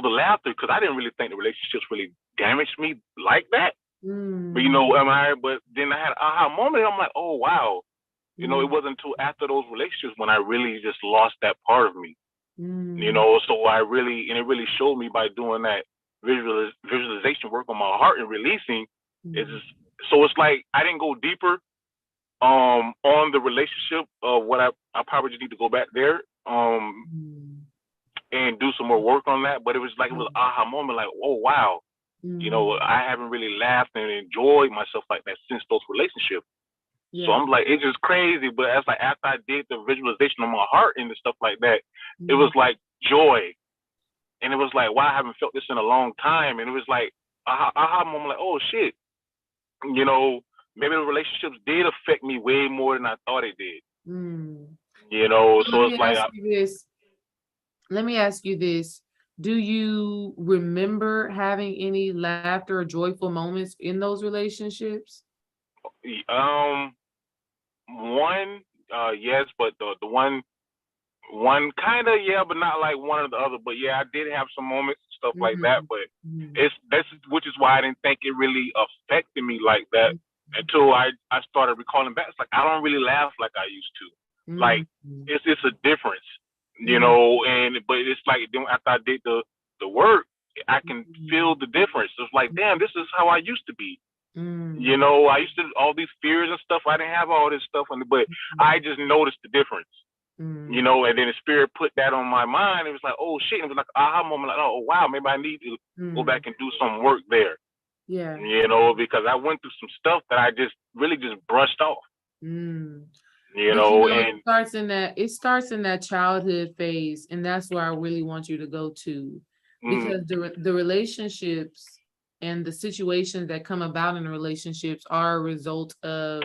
the laughter, because I didn't really think the relationships really damaged me like that. But you know, but then I had an aha moment. I'm like, oh wow. You know, it wasn't until after those relationships when I really just lost that part of me. You know, so it really showed me by doing that visualization work on my heart and releasing. So it's like I didn't go deeper on the relationship of what I probably just need to go back there and do some more work on that. But it was like it was an aha moment, like, oh wow. You know, I haven't really laughed and enjoyed myself like that since those relationships. So I'm like, it's just crazy. But as like after I did the visualization on my heart and stuff like that, it was like joy. And it was like, wow, I haven't felt this in a long time. And it was like, aha moment, like, oh shit. You know, maybe the relationships did affect me way more than I thought it did. You know, so it's like, let me ask you this. Do you remember having any laughter or joyful moments in those relationships? One, yes, but the one kind of, yeah, but not like one or the other. But yeah, I did have some moments, stuff like that. But that's which is why I didn't think it really affected me like that until I started recalling back. It's like I don't really laugh like I used to. Like it's a difference, you know. But it's like then after I did the work, I can feel the difference. It's like, damn, this is how I used to be. You know, I used to all these fears and stuff. I didn't have all this stuff, but I just noticed the difference. You know, and then the spirit put that on my mind. It was like, oh shit! It was like aha moment, like, oh wow, maybe I need to go back and do some work there. Yeah, you know, because I went through some stuff that I just really just brushed off. You know, and it starts in that childhood phase, and that's where I really want you to go to, because the relationships and the situations that come about in the relationships are a result of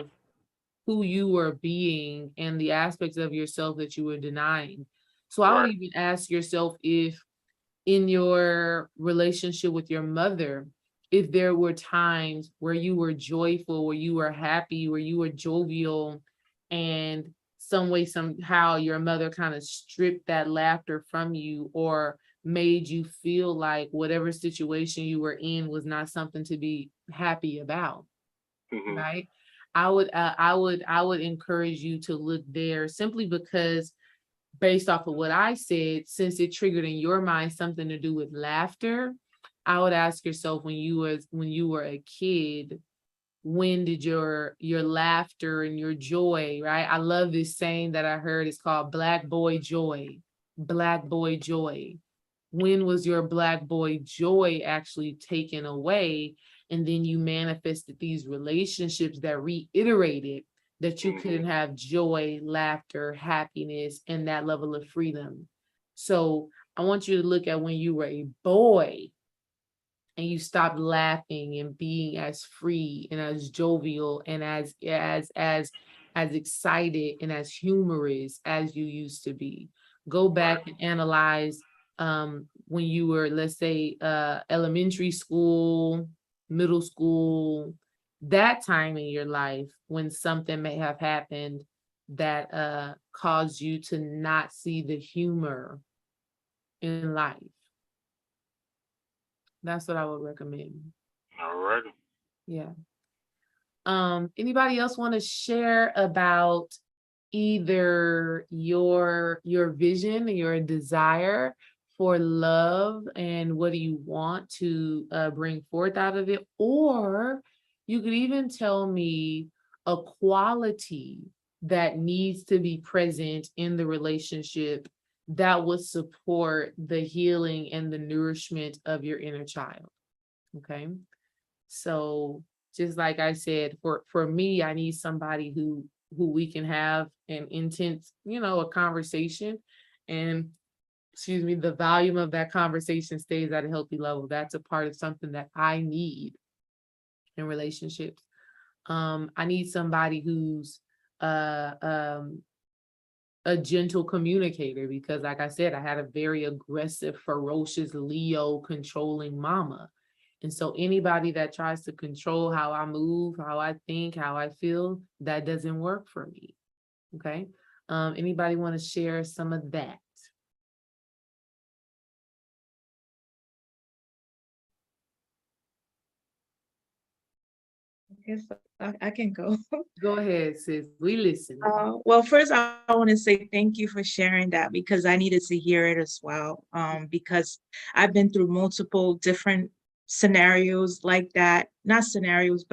who you were being and the aspects of yourself that you were denying. So I would even ask yourself if in your relationship with your mother, if there were times where you were joyful, where you were happy, where you were jovial, and some way, somehow your mother kind of stripped that laughter from you or made you feel like whatever situation you were in was not something to be happy about, right? I would encourage you to look there, simply because based off of what I said, since it triggered in your mind something to do with laughter, I would ask yourself, when you were a kid, when did your laughter and your joy, right? I love this saying that I heard. It's called Black Boy Joy. Black Boy Joy. When was your Black Boy joy actually taken away? And then you manifested these relationships that reiterated that you couldn't have joy, laughter, happiness, and that level of freedom. So I want you to look at when you were a boy and you stop laughing and being as free and as jovial and as excited and as humorous as you used to be. Go back and analyze when you were, let's say, elementary school, middle school, that time in your life when something may have happened that caused you to not see the humor in life. That's what I would recommend. All right. Yeah. Anybody else want to share about either your vision, your desire for love, and what do you want to bring forth out of it? Or you could even tell me a quality that needs to be present in the relationship that would support the healing and the nourishment of your inner child. Okay. So just like I said, for me, I need somebody who we can have an intense, a conversation, and excuse me, the volume of that conversation stays at a healthy level. That's a part of something that I need in relationships. I need somebody who's a gentle communicator, because like I said, I had a very aggressive, ferocious Leo controlling mama. And so anybody that tries to control how I move, how I think, how I feel, that doesn't work for me. Okay. Anybody want to share some of that? I guess I can go. Go ahead, sis. We listen. Well, first I want to say thank you for sharing that, because I needed to hear it as well. Because I've been through multiple different scenarios like that, not scenarios,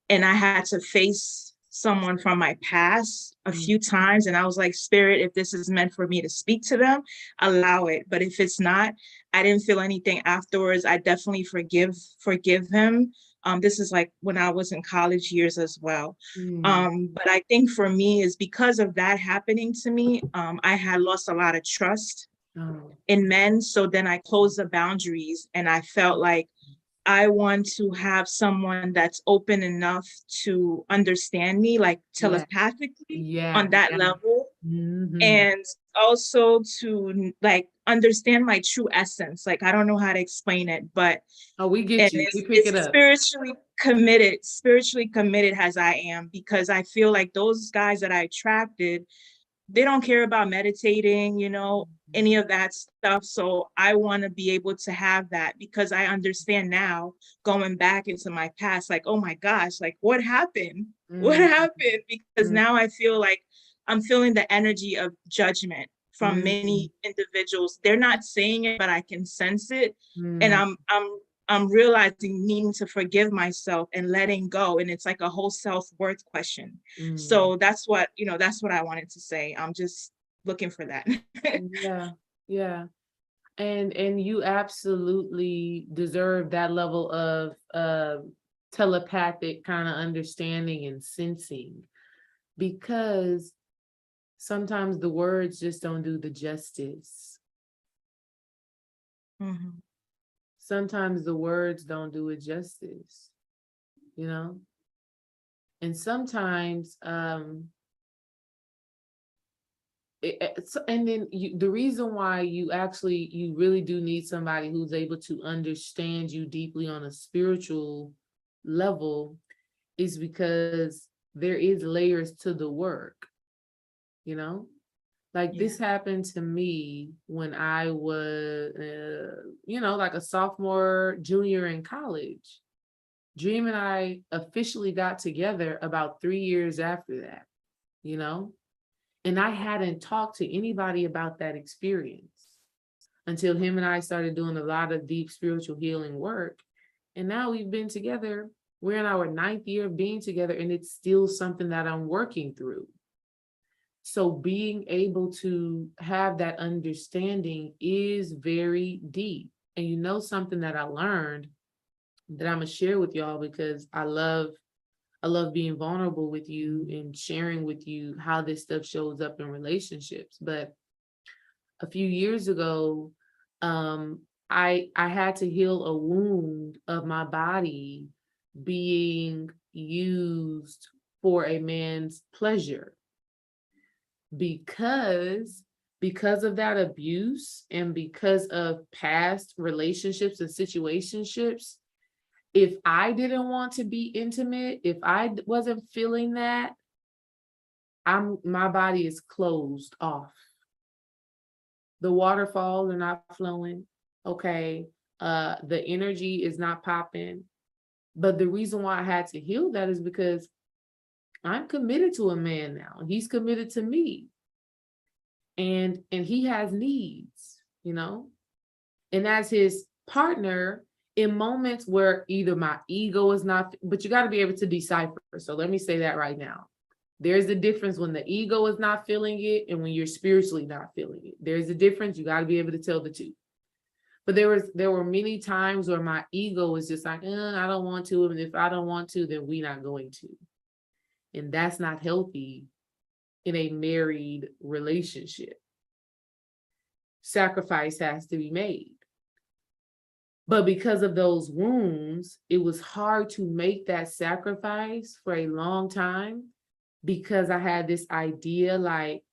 and I had to face someone from my past a few times. And I was like, Spirit, if this is meant for me to speak to them, allow it. But if it's not, I didn't feel anything afterwards. I definitely forgive him. This is like when I was in college years as well. But I think for me is because of that happening to me, I had lost a lot of trust in men. So then I closed the boundaries, and I felt like I want to have someone that's open enough to understand me, like telepathically on that level. And also to like understand my true essence. Like, I don't know how to explain it, but we get you. We pick it up. Spiritually committed as I am, because I feel like those guys that I attracted, they don't care about meditating, any of that stuff. So I want to be able to have that, because I understand now, going back into my past, like, oh my gosh, like what happened? What happened? Because now I feel like I'm feeling the energy of judgment from many individuals. They're not saying it, but I can sense it. And I'm realizing needing to forgive myself and letting go. And it's like a whole self-worth question. So that's what I wanted to say. I'm just looking for that. Yeah. And you absolutely deserve that level of telepathic kind of understanding and sensing, because sometimes the words just don't do the justice. Sometimes the words don't do it justice, and sometimes and then the reason why you really do need somebody who's able to understand you deeply on a spiritual level is because there is layers to the work, like this happened to me when I was like a sophomore, junior in college. Dream and I officially got together about 3 years after that, and I hadn't talked to anybody about that experience until him and I started doing a lot of deep spiritual healing work. And now we've been together. We're in our 9th year of being together, and it's still something that I'm working through. So being able to have that understanding is very deep. And something that I learned that I'm gonna share with y'all, because I love being vulnerable with you and sharing with you how this stuff shows up in relationships. But a few years ago, I had to heal a wound of my body being used for a man's pleasure, because of that abuse and because of past relationships and situationships. If I didn't want to be intimate, if I wasn't feeling that, my body is closed off. The waterfalls are not flowing. Okay. The energy is not popping. But the reason why I had to heal that is because I'm committed to a man now. He's committed to me. And he has needs, you know? And as his partner, in moments where either my ego is not, but you got to be able to decipher. So let me say that right now. There's a difference when the ego is not feeling it and when you're spiritually not feeling it. There's a difference. You got to be able to tell the two. But there were many times where my ego was just like, I don't want to. And if I don't want to, then we're not going to. And that's not healthy in a married relationship. Sacrifice has to be made. But because of those wounds, it was hard to make that sacrifice for a long time, because I had this idea like,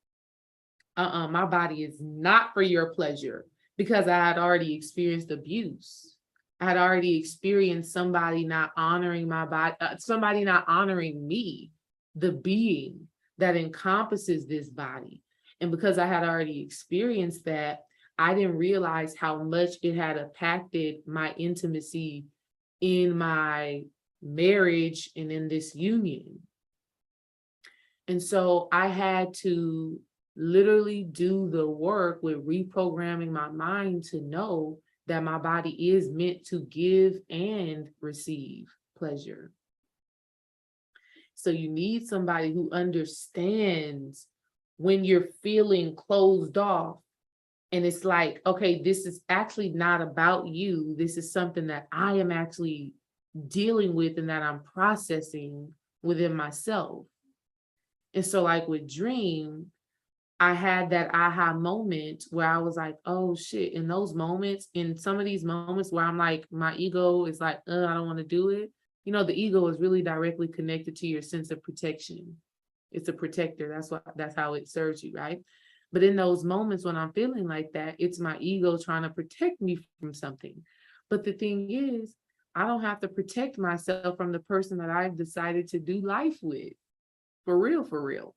my body is not for your pleasure, because I had already experienced abuse. I had already experienced somebody not honoring my body, somebody not honoring me, the being that encompasses this body. And because I had already experienced that, I didn't realize how much it had impacted my intimacy in my marriage and in this union. And so I had to literally do the work with reprogramming my mind to know that my body is meant to give and receive pleasure. So you need somebody who understands when you're feeling closed off. And it's like, okay, this is actually not about you. This is something that I am actually dealing with and that I'm processing within myself. And so like with Dream, I had that aha moment where I was like, oh shit, in those moments, in some of these moments where I'm like, my ego is like, I don't want to do it. You know, the ego is really directly connected to your sense of protection. It's a protector. That's how it serves you, right? But in those moments when I'm feeling like that, it's my ego trying to protect me from something. But the thing is, I don't have to protect myself from the person that I've decided to do life with. For real, for real.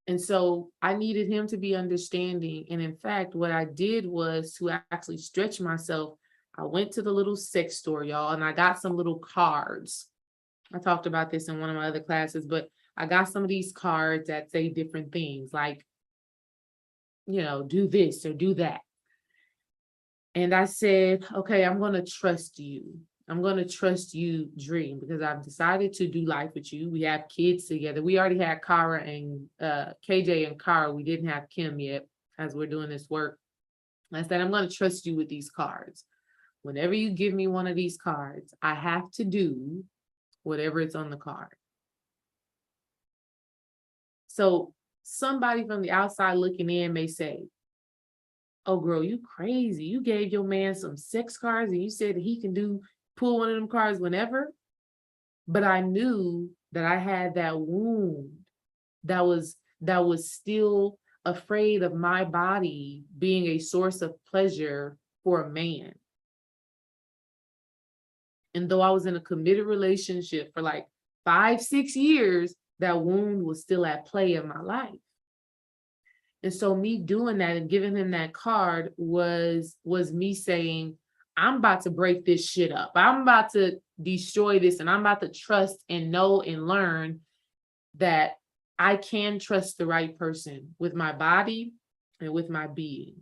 And so I needed him to be understanding. And in fact, what I did was to actually stretch myself. I went to the little sex store, y'all, and I got some little cards. I talked about this in one of my other classes, but I got some of these cards that say different things like, you know, do this or do that. And I said, okay, I'm going to trust you. I'm going to trust you, Dream, because I've decided to do life with you. We have kids together. We already had Kara and KJ and Kara. We didn't have Kim yet as we're doing this work. And I said, I'm going to trust you with these cards. Whenever you give me one of these cards, I have to do whatever it's on the card. So somebody from the outside looking in may say, oh, girl, you crazy. You gave your man some sex cards and you said that he can pull one of them cards whenever. But I knew that I had that wound that was still afraid of my body being a source of pleasure for a man. And though I was in a committed relationship for like 5-6 years, that wound was still at play in my life. And so me doing that and giving him that card was me saying, I'm about to break this shit up. I'm about to destroy this, and I'm about to trust and know and learn that I can trust the right person with my body and with my being.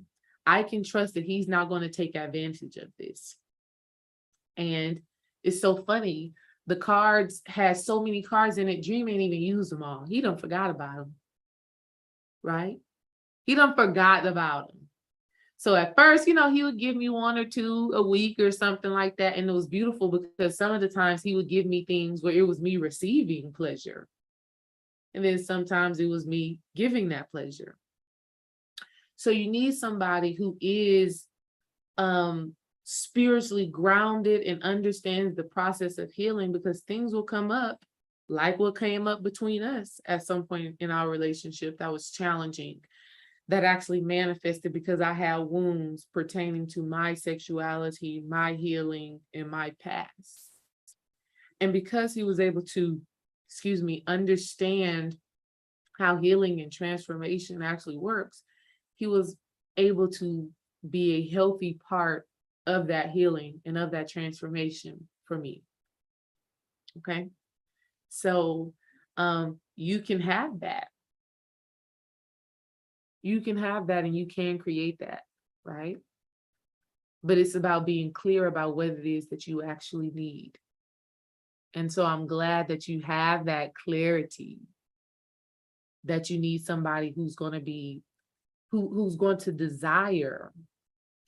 I can trust that he's not going to take advantage of this. And it's so funny. The cards has so many cards in it. Dream ain't even used them all. He done forgot about them. Right? He done forgot about them. So at first, you know, he would give me 1 or 2 a week or something like that. And it was beautiful because some of the times he would give me things where it was me receiving pleasure. And then sometimes it was me giving that pleasure. So you need somebody who is spiritually grounded and understands the process of healing, because things will come up like what came up between us at some point in our relationship that was challenging, that actually manifested because I had wounds pertaining to my sexuality, my healing, and my past. And because he was able to, understand how healing and transformation actually works, he was able to be a healthy part of that healing and of that transformation for me. Okay. So you can have that. You can have that and you can create that, right? But it's about being clear about what it is that you actually need. And so I'm glad that you have that clarity, that you need somebody who's going to be, who's going to desire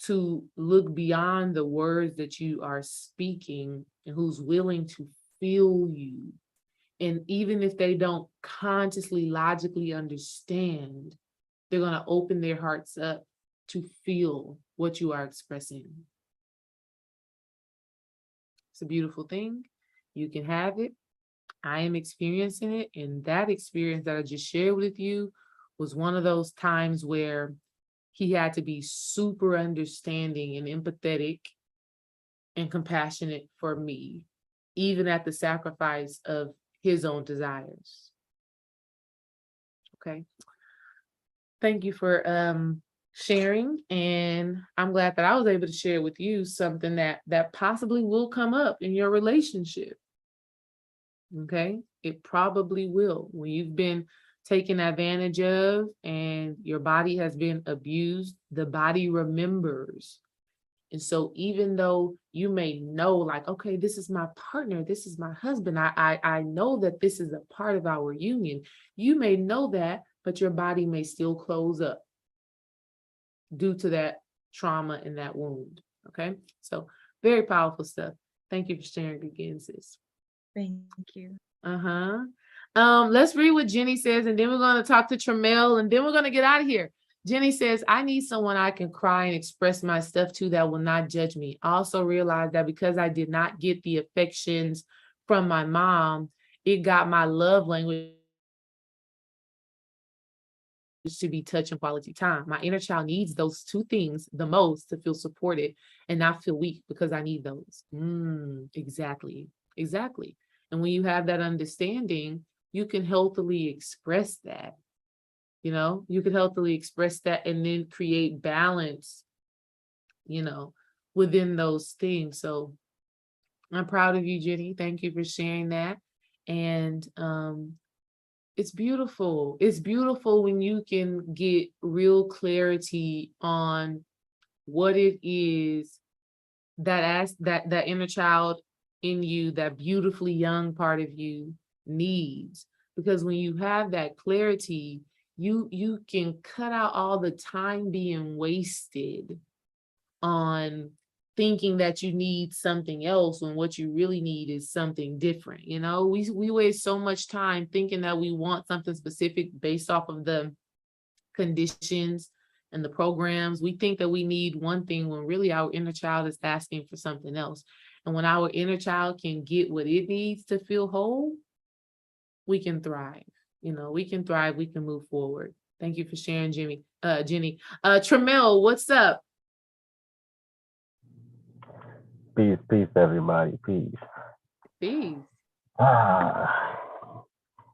to look beyond the words that you are speaking, and who's willing to feel you. And even if they don't consciously, logically understand, they're going to open their hearts up to feel what you are expressing. It's a beautiful thing. You can have it. I am experiencing it. And that experience that I just shared with you was one of those times where he had to be super understanding and empathetic and compassionate for me, even at the sacrifice of his own desires. Okay. Thank you for sharing. And I'm glad that I was able to share with you something that possibly will come up in your relationship. Okay. It probably will. When you've been taken advantage of and your body has been abused, the body remembers. And so even though you may know, like, okay, this is my partner, this is my husband, I know that this is a part of our union. You may know that, but your body may still close up due to that trauma and that wound. Okay. So very powerful stuff. Thank you for sharing again, sis. Thank you. Let's read what Jenny says, and then we're going to talk to Tramel, and then we're going to get out of here. Jenny says, I need someone I can cry and express my stuff to that will not judge me. I also realized that because I did not get the affections from my mom, it got my love language to be touch and quality time. My inner child needs those two things the most to feel supported and not feel weak because I need those. Exactly. And when you have that understanding, you can healthily express that. You can healthily express that and then create balance, within those things. So I'm proud of you, Jenny. Thank you for sharing that. And it's beautiful. It's beautiful when you can get real clarity on what it is that inner child in you, that beautifully young part of you needs. Because when you have that clarity, you can cut out all the time being wasted on thinking that you need something else when what you really need is something different. We waste so much time thinking that we want something specific based off of the conditions and the programs. We think that we need one thing when really our inner child is asking for something else. And when our inner child can get what it needs to feel whole, we can thrive. We can thrive, we can move forward. Thank you for sharing, Jenny. Tramel, what's up? Peace, everybody. Peace.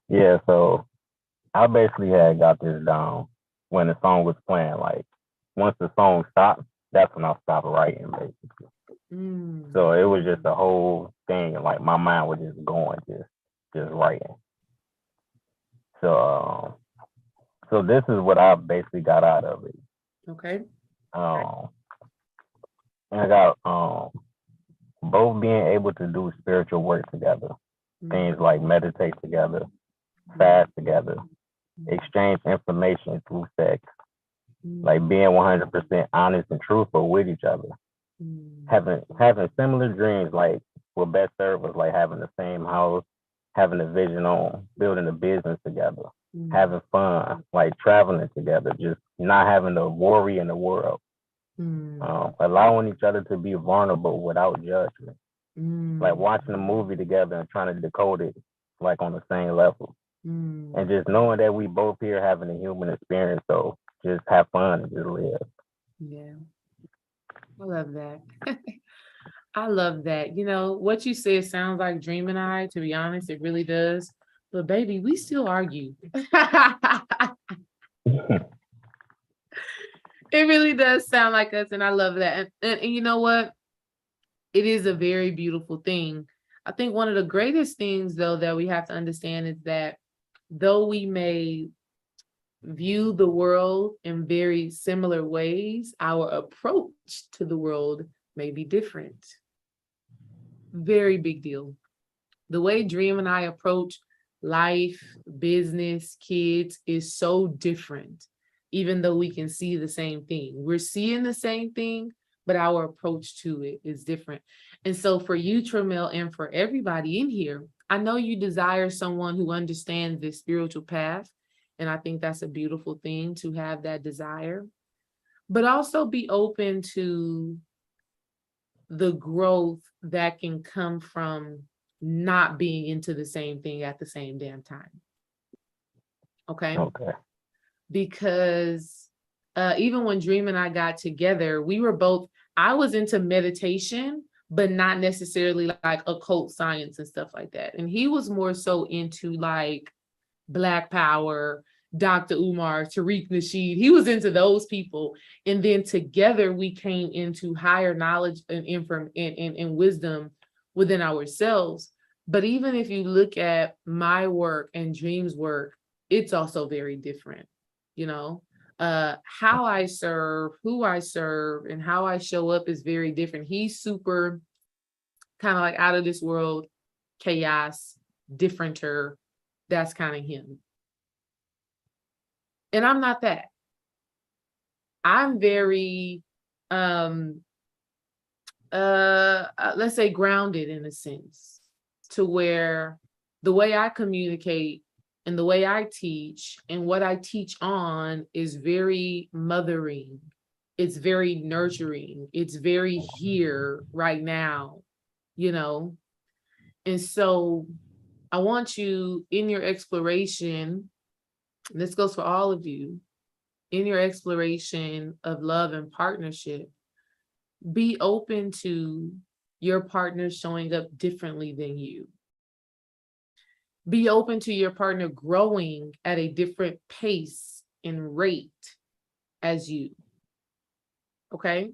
Yeah, so I basically had got this down when the song was playing. Like, once the song stopped, that's when I stopped writing, basically. So it was just a whole thing, like my mind was just going, just writing. So this is what I basically got out of it. Okay. And I got both being able to do spiritual work together, things like meditate together, fast together, exchange information through sex, like being 100% honest and truthful with each other, having similar dreams, like what best serve us, like having the same house, having a vision on building a business together, having fun, like traveling together, just not having to worry in the world, allowing each other to be vulnerable without judgment. Like Mm. watching a movie together and trying to decode it like on the same level. Mm. And just knowing that we both here having a human experience, so just have fun and just live. Yeah, I love that. I love that. You know, what you said sounds like Dream and I, to be honest, it really does. But baby, we still argue. It really does sound like us, and I love that. And you know what? It is a very beautiful thing. I think one of the greatest things, though, that we have to understand is that though we may view the world in very similar ways, our approach to the world may be different. Very big deal. The way Dream and I approach life, business, kids is so different, even though we can see the same thing. We're seeing the same thing, but our approach to it is different. And so for you, Tramel, and for everybody in here, I know you desire someone who understands this spiritual path. And I think that's a beautiful thing to have that desire, but also be open to the growth that can come from not being into the same thing at the same damn time. Okay. Okay. Because even when Dream and I got together, we were both, I was into meditation, but not necessarily like occult science and stuff like that. And he was more so into like Black Power, Dr. Umar, Tariq Nasheed. He was into those people. And then together we came into higher knowledge and wisdom within ourselves. But even if you look at my work and Dream's work, it's also very different. You know, how I serve, who I serve, and how I show up is very different. He's super kind of like out of this world, chaos, differenter. That's kind of him. And I'm not that. I'm very, let's say grounded in a sense, to where the way I communicate and the way I teach and what I teach on is very mothering. It's very nurturing. It's very here right now, you know? And so I want you in your exploration, this goes for all of you, in your exploration of love and partnership, be open to your partner showing up differently than you. Be open to your partner growing at a different pace and rate as you. Okay?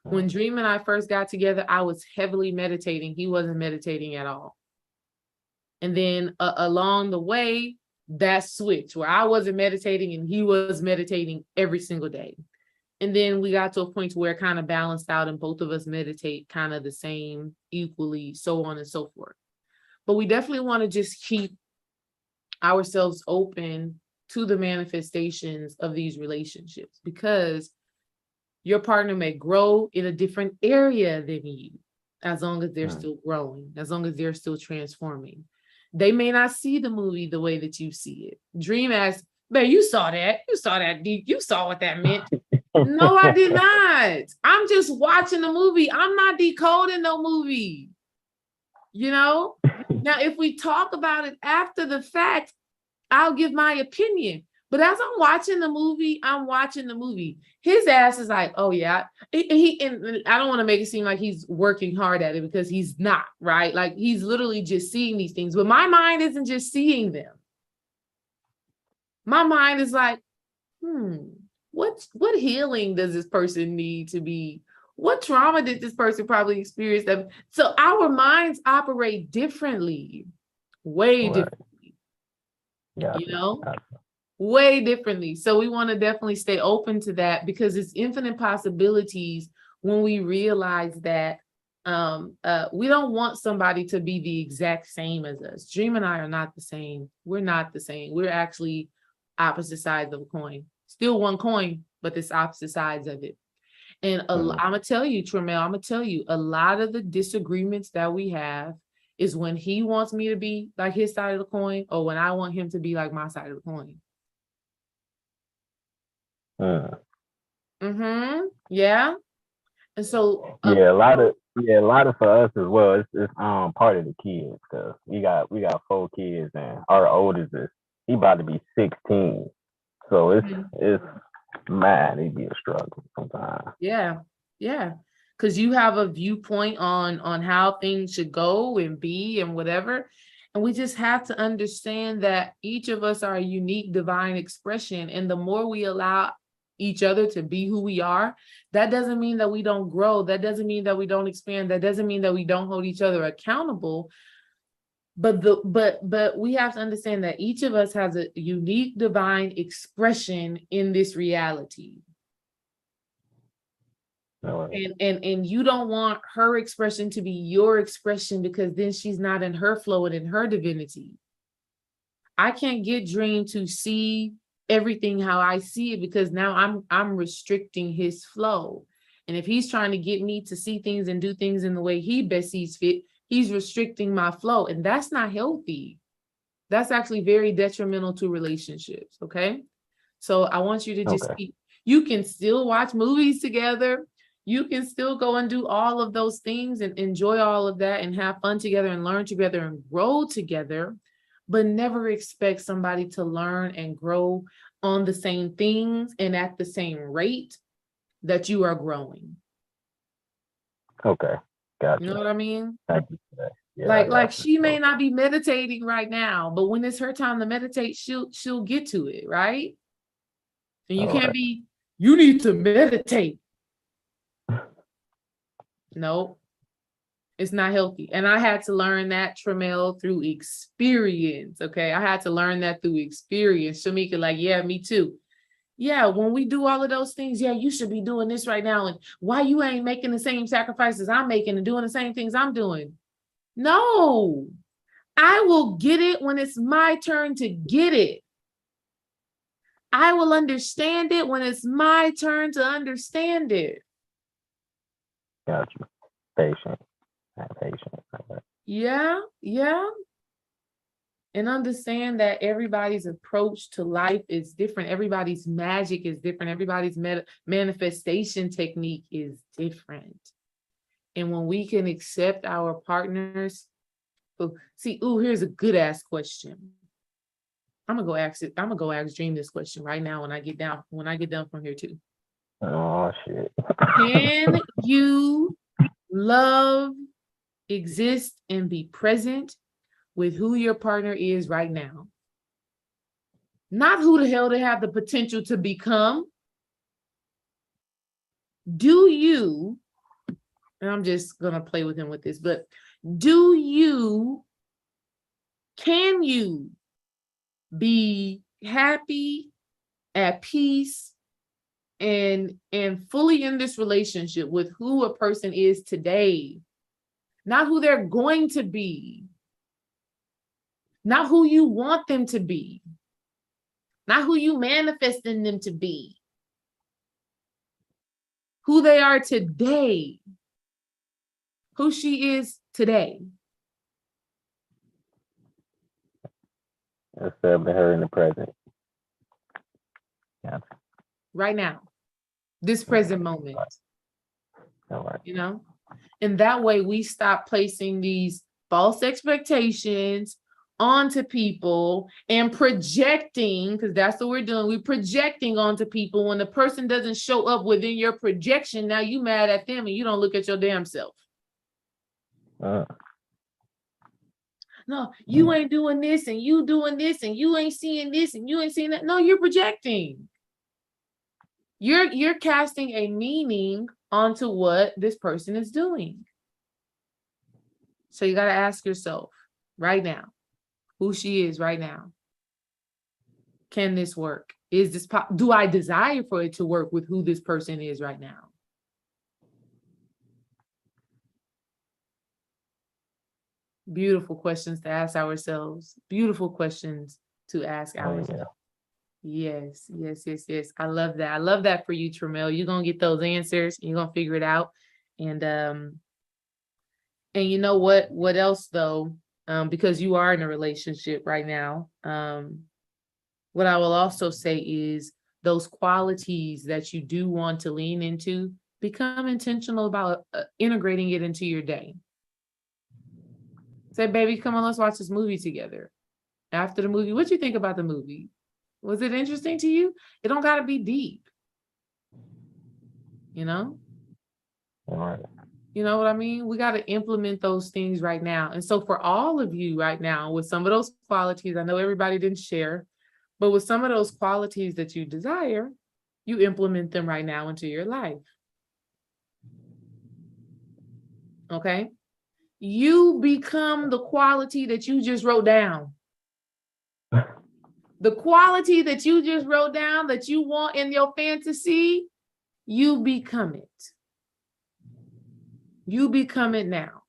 When Dream and I first got together, I was heavily meditating. He wasn't meditating at all. And then along the way, that switch where I wasn't meditating and he was meditating every single day. And then we got to a point where it kind of balanced out and both of us meditate kind of the same, equally, so on and so forth. But we definitely want to just keep ourselves open to the manifestations of these relationships, because your partner may grow in a different area than you, as long as they're still growing, as long as they're still transforming. They may not see the movie the way that you see it. Dream asks, "Babe, you saw that. You saw that deep. You saw what that meant." No, I did not. I'm just watching the movie. I'm not decoding no movie. You know? Now, if we talk about it after the fact, I'll give my opinion. But as I'm watching the movie, I'm watching the movie. His ass is like, "Oh yeah." And I don't want to make it seem like he's working hard at it, because he's not, right? Like he's literally just seeing these things. But my mind isn't just seeing them. My mind is like, what healing does this person need to be? What trauma did this person probably experience? So our minds operate differently, way differently, you know, way differently. So we want to definitely stay open to that, because it's infinite possibilities when we realize that we don't want somebody to be the exact same as us. Dream and I are not the same. We're not the same. We're actually opposite sides of a coin. Still one coin, but it's opposite sides of it. And I'm going to tell you, Tramel, I'm going to tell you, a lot of the disagreements that we have is when he wants me to be like his side of the coin, or when I want him to be like my side of the coin. Yeah. And so, Yeah, a lot of for us as well. It's part of the kids because we got 4 kids and our oldest is he about to be 16. So it's man, it be a struggle sometimes. yeah, yeah. Because you have a viewpoint on how things should go and be and whatever. And we just have to understand that each of us are a unique divine expression. And the more we allow each other to be who we are, that doesn't mean that we don't grow. That doesn't mean that we don't expand. That doesn't mean that we don't hold each other accountable. But we have to understand that each of us has a unique divine expression in this reality. And you don't want her expression to be your expression, because then she's not in her flow and in her divinity. I can't get Dream to see everything how I see it, because now I'm restricting his flow. And if he's trying to get me to see things and do things in the way he best sees fit, he's restricting my flow. And that's not healthy. That's actually very detrimental to relationships. Okay. So I want you to just you can still watch movies together. You can still go and do all of those things and enjoy all of that and have fun together and learn together and grow together, but never expect somebody to learn and grow on the same things and at the same rate that you are growing. Okay. Gotcha. You know what I mean? Thank you for that. Yeah, like she may not be meditating right now, but when it's her time to meditate, she'll get to it, right? And you can't be, you need to meditate. No, it's not healthy. And I had to learn that, Tramel, through experience. Okay. I had to learn that through experience. Shamika, like, yeah, me too. Yeah, when we do all of those things, yeah, you should be doing this right now. And why you ain't making the same sacrifices I'm making and doing the same things I'm doing? No, I will get it when it's my turn to get it. I will understand it when it's my turn to understand it. Got you. Patient. Patient. Yeah, yeah. And understand that everybody's approach to life is different. Everybody's magic is different. Everybody's manifestation technique is different. And when we can accept our partners, here's a good ass question. I'm gonna go ask Dream this question right now when I get done from here too. Oh shit. Can you love, exist, and be present with who your partner is right now? Not who the hell they have the potential to become. Do you, and I'm just gonna play with him with this, but can you be happy, at peace, and fully in this relationship with who a person is today, not who they're going to be, not who you want them to be, not who you manifesting them to be, who they are today, who she is today. Accepting her in the present. Yeah. Right now, this present moment. All right. You know, and that way we stop placing these false expectations onto people and projecting, because that's what we're doing. We're projecting onto people. When the person doesn't show up within your projection, now you mad at them and you don't look at your damn self. No, you ain't doing this and you doing this and you ain't seeing this and you ain't seeing that. No, you're projecting. You're casting a meaning onto what this person is doing. So you got to ask yourself right now, who she is right now. Can this work? Is this do I desire for it to work with who this person is right now? Beautiful questions to ask ourselves. Beautiful questions to ask ourselves. Yes. I love that. I love that for you, Tramel. You're gonna get those answers. You're gonna figure it out. And you know what else though? Because you are in a relationship right now. What I will also say is those qualities that you do want to lean into, become intentional about integrating it into your day. Say, baby, come on, let's watch this movie together. After the movie, what you think about the movie? Was it interesting to you? It don't gotta be deep. You know? All right. You know what I mean? We got to implement those things right now. And so for all of you right now, with some of those qualities, I know everybody didn't share, but with some of those qualities that you desire, you implement them right now into your life. Okay? You become the quality that you just wrote down. The quality that you just wrote down that you want in your fantasy, you become it. You become it now.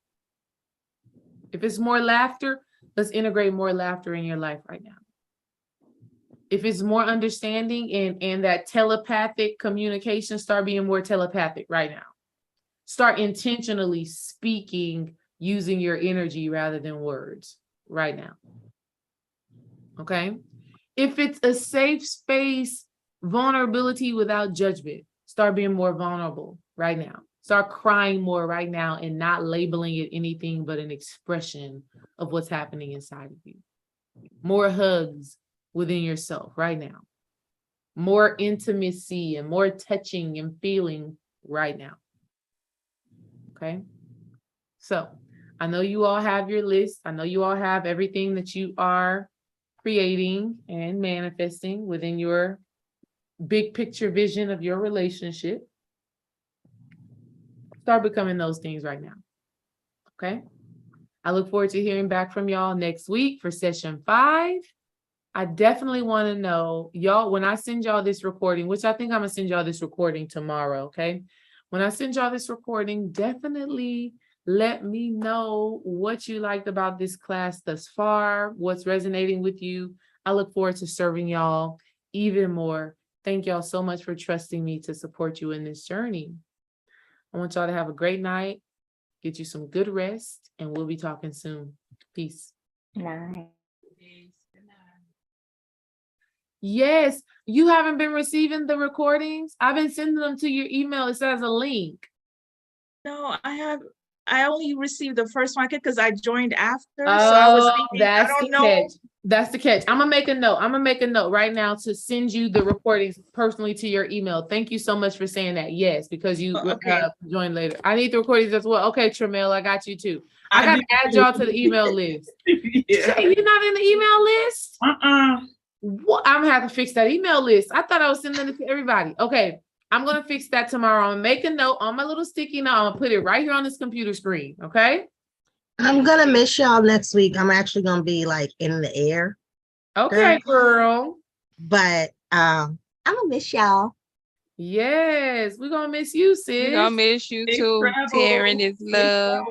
If it's more laughter, let's integrate more laughter in your life right now. If it's more understanding and that telepathic communication, start being more telepathic right now. Start intentionally speaking using your energy rather than words right now. Okay? If it's a safe space, vulnerability without judgment, start being more vulnerable right now. Start crying more right now and not labeling it anything but an expression of what's happening inside of you. More hugs within yourself right now. More intimacy and more touching and feeling right now. Okay? So I know you all have your list. I know you all have everything that you are creating and manifesting within your big picture vision of your relationship. Start becoming those things right now. Okay? I look forward to hearing back from y'all next week for session 5. I definitely want to know, y'all, when I send y'all this recording, which I think I'm going to send y'all this recording tomorrow, okay? When I send y'all this recording, definitely let me know what you liked about this class thus far, what's resonating with you. I look forward to serving y'all even more. Thank y'all so much for trusting me to support you in this journey. I want y'all to have a great night, get you some good rest, and we'll be talking soon. Peace. Nice. Yes, you haven't been receiving the recordings. I've been sending them to your email. It says a link. No, I only received the first one because I joined after. So I was thinking, I don't know. Catch. That's the catch. I'm gonna make a note. I'm gonna make a note right now to send you the recordings personally to your email. Thank you so much for saying that. Yes, because you joined later. I need the recordings as well. Okay, Tramel, I got you too. I gotta add y'all to the email list. Yeah. Jay, you're not in the email list? What? I'm gonna have to fix that email list. I thought I was sending it to everybody. Okay, I'm gonna fix that tomorrow. I'm gonna make a note on my little sticky note. I'm gonna put it right here on this computer screen. Okay. I'm gonna miss y'all next week. I'm actually gonna be like in the air. Okay, girl. But I'm gonna miss y'all. Yes, we're gonna miss you, sis. We're gonna miss you too. Taryn is love.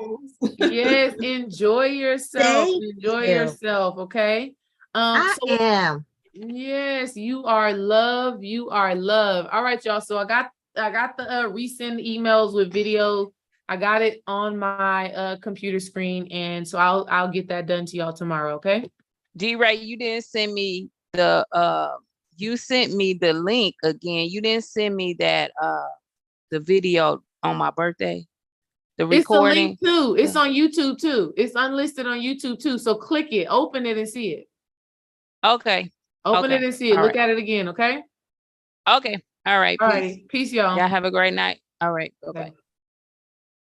Yes, enjoy yourself. Enjoy yourself, okay? I am. Yes, you are love. You are love. All right, y'all. So I got the recent emails with video. I got it on my computer screen, and so I'll get that done to y'all tomorrow, okay? D-Ray, you didn't send me the you sent me the link again. You didn't send me that the video on my birthday. The recording. It's a link too. It's on YouTube too. It's unlisted on YouTube too. So click it, open it, and see it. Okay. Open it and see it. Look at it again, okay? Okay. All right. All right. Peace, y'all. Y'all have a great night. All right. Bye-bye.